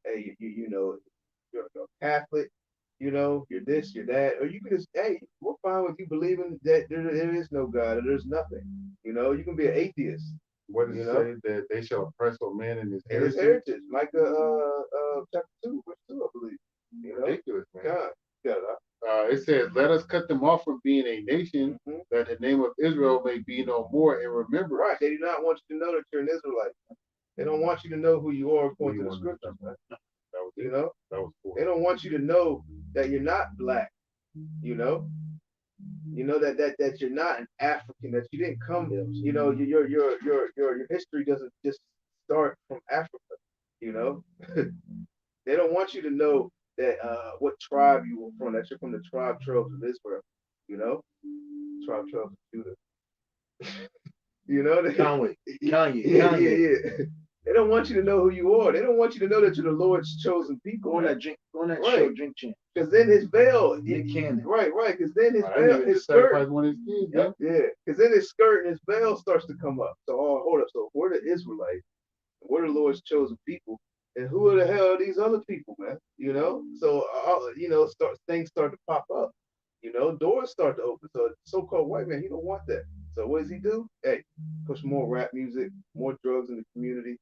Hey, you know, you're a Catholic. You know, you're this, you're that. Or you can just, hey, we're fine with you believing that there is no God or there's nothing. You know, you can be an atheist. What does it say? That they shall oppress a man in his And his heritage? heritage, Micah chapter 2, verse 2, I believe. You know, Ridiculous, man. God. It says, "Let us cut them off from being a nation, that the name of Israel may be no more in remembrance." Right. They do not want you to know that you're an Israelite. They don't want you to know who you are according to the scriptures, man. That was You know? That was cool. They don't want you to know that you're not black. You know? You know that you're not an African, that you didn't come, you know, your history doesn't just start from Africa, you know? They don't want you to know that what tribe you were from, that you're from the tribe tribes of Israel, you know? Tribe tribes of Judah. You know? Kanye. Yeah. They don't want you to know who you are. They don't want you to know that you're the Lord's chosen people. Go on man. that drink, go on that Right. show, Drink Champ. Because then his veil, Nick Cannon. right, because then his That veil, nigga his just skirt, sacrificed one of his kids, Yep. man. yeah, because then his skirt and his veil starts to come up. So, oh, hold up. So, we're the Israelites, we're the Lord's chosen people, and who the hell are these other people, man? You know, so things start to pop up. You know, doors start to open. So, so-called white man, he don't want that. So, what does he do? Hey, push more rap music, more drugs in the community.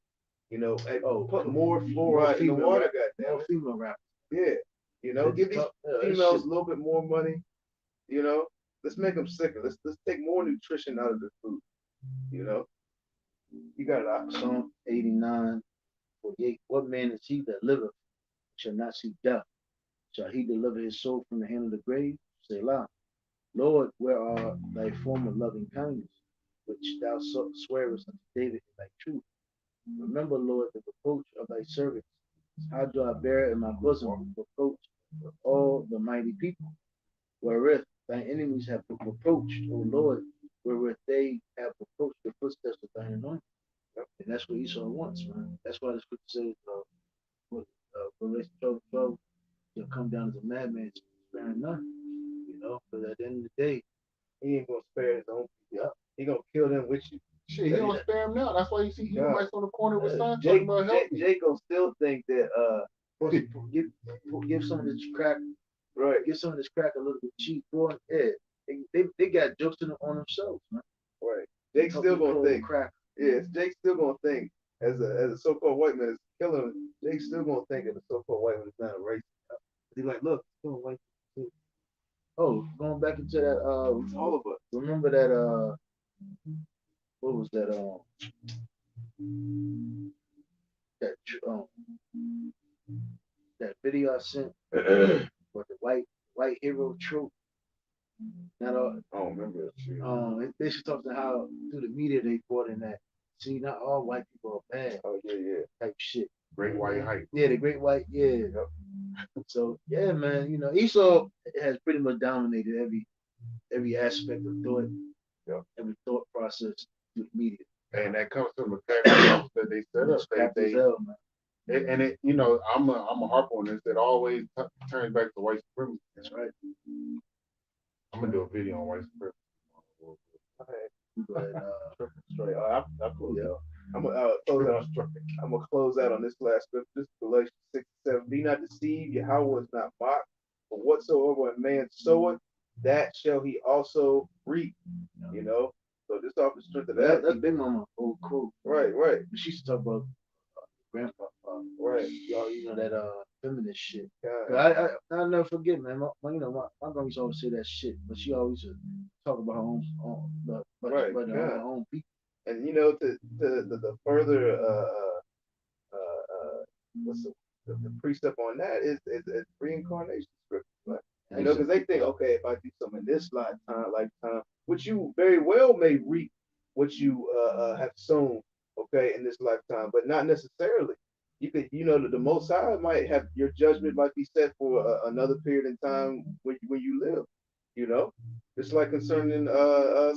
You know, hey, put more fluoride in the water, goddamn More it. female rap. Yeah, you know, give these females a little bit more money. You know, let's make them sicker. Let's take more nutrition out of the food. You know, you got it. Psalm 89:48. What man is he that liveth shall not see death? Shall he deliver his soul from the hand of the grave? Selah. Lord, where are thy former loving kindness, which thou swearest unto David in thy truth? Remember, Lord, the reproach of thy servants. How do I bear in my bosom reproach of all the mighty people, wherewith thy enemies have reproached, O Lord, wherewith they have reproached the footsteps of thine anointed. And that's what Esau wants, man. That's why the scripture says, Revelation 12:12, he'll come down as a madman, sparing none. You know, because at the end of the day, He ain't gonna spare his own people. Yeah. He gonna kill them with you. Shit, he don't spare him now. That's why you see Edomites on the corner with signs Jake, talking about help me. Jake gonna still think that give some of this crack, right, give some of this crack a little bit cheap, boy. Yeah, they got jokes on themselves, man. right. Jake still gonna think crack. Yeah, Jake still gonna think as a so-called white man is killing him. Jake still gonna think that the so-called white man is not a racist. He's like, look, it's still white. Oh, going back into that, It's all of us. remember that, what was that, that video I sent for the white hero trope? Not all, I don't remember that shit. they should talk to how through the media they brought in that. See, not all white people are bad Oh yeah. type shit. Great white hype. Yeah, the great white, yeah. So yeah, man, you know, Esau has pretty much dominated every aspect of thought, every thought process through the media. And that comes from the fact that they set up. It's crap as hell, man. And it, you know, I'm a harp on this. It always turns back to white supremacy. That's right. I'm gonna do a video on white supremacy. But Straight. I'll close out. I'm gonna close out. I'm gonna close out on this last scripture. This is Galatians 6:7. Be not deceived. Yahweh is not mocked. For whatsoever a man soweth, that shall he also reap. You know. So this off the strength of that. that's Big Mama. Oh, cool. Right. She used to talk about grandpa. Right. Y'all, you know that feminist shit. God. I'll never forget, man. My grandma used to always say that shit, but she always used to talk about her own her own people. And you know, the further what's the precept on that is reincarnation scripture. Right? You know, because they think, okay, if I do something in this lifetime, which you very well may reap what you have sown, okay, in this lifetime, but not necessarily. You could, you know, the Most High might have your judgment might be set for another period in time when you live. You know, just like concerning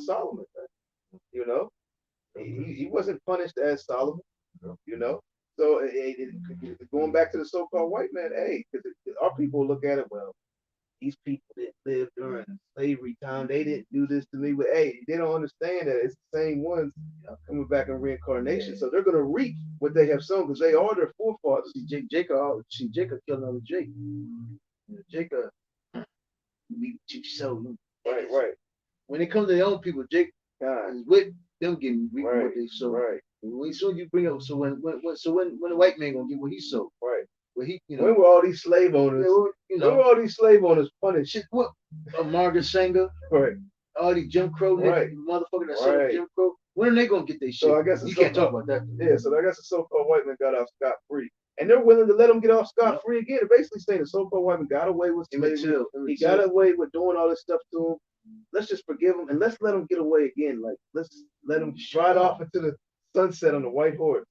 Solomon. Right? You know, he wasn't punished as Solomon. You know, so going back to the so-called white man, hey, because our people look at it, well, these people didn't live during slavery time. They didn't do this to me. But hey, they don't understand that it's the same ones coming back in reincarnation. So they're gonna reap what they have sown because they are their forefathers. Jacob killed another Jake. Jacob, we sow. Right. When it comes to their own people, Jake is with them getting what they sow. Right. When you bring up, so when the white man gonna get what he sowed? Right. When he, you know, when were all these slave owners? You know, when were all these slave owners punished? Shit, what? Margaret Sanger, right? All these Jim Crow niggas, motherfucker that set up Jim Crow. When are they gonna get their shit? So I guess you can't talk about that. Yeah, so I guess the so-called white man got off scot-free, and they're willing to let him get off scot-free again. They're basically saying the so-called white man got away with slavery. He got away with doing all this stuff to him. Let's just forgive him and let's let him get away again. Like let's let him ride off into the sunset on the white horse.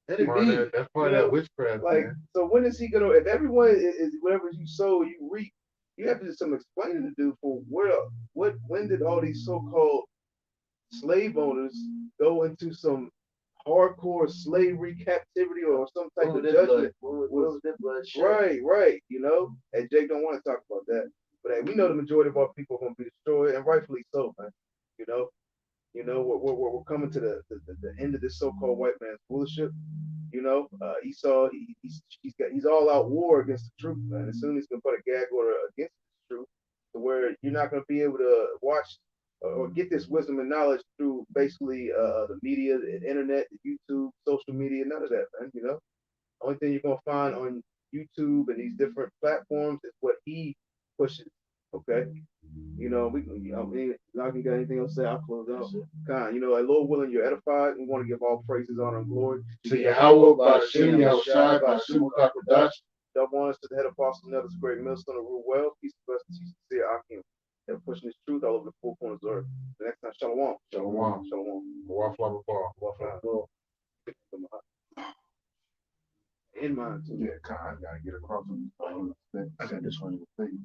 Let it be. That's part of that witchcraft. Like, man. so when is he gonna? If everyone is whatever you sow, you reap. You have to do some explaining to do for when did all these so-called slave owners go into some hardcore slavery, captivity, or some type What of was their blood? judgment. What was their blood shed? Right, you know. And Jake don't want to talk about that. But hey, we know the majority of our people are going to be destroyed, and rightfully so, man. You know, we're coming to the end of this so-called white man's bullshit. You know, Esau, he's all out war against the truth, man. As soon as he's gonna put a gag order against the truth, to where you're not gonna be able to watch or get this wisdom and knowledge through basically the media, the internet, the YouTube, social media, none of that, man. You know, only thing you're gonna find on YouTube and these different platforms is what he pushes. Okay, you know, y'all can get anything else to say? I'll close out. You know, like Lord willing, you're edified. We want to give all praises, honor, and glory To Yahweh, Bashim, Yahushai, Bashim, Kakadash. Double honors to the head apostle, Nellis, great millstone of rule well. Peace and blessings to sincere Akim. They're pushing this truth all over the four corners of the earth. The next time, Shalom. Shalom. Shalom. Wafla Baba. In mind. Yeah, I gotta get across them. I got this one in the face.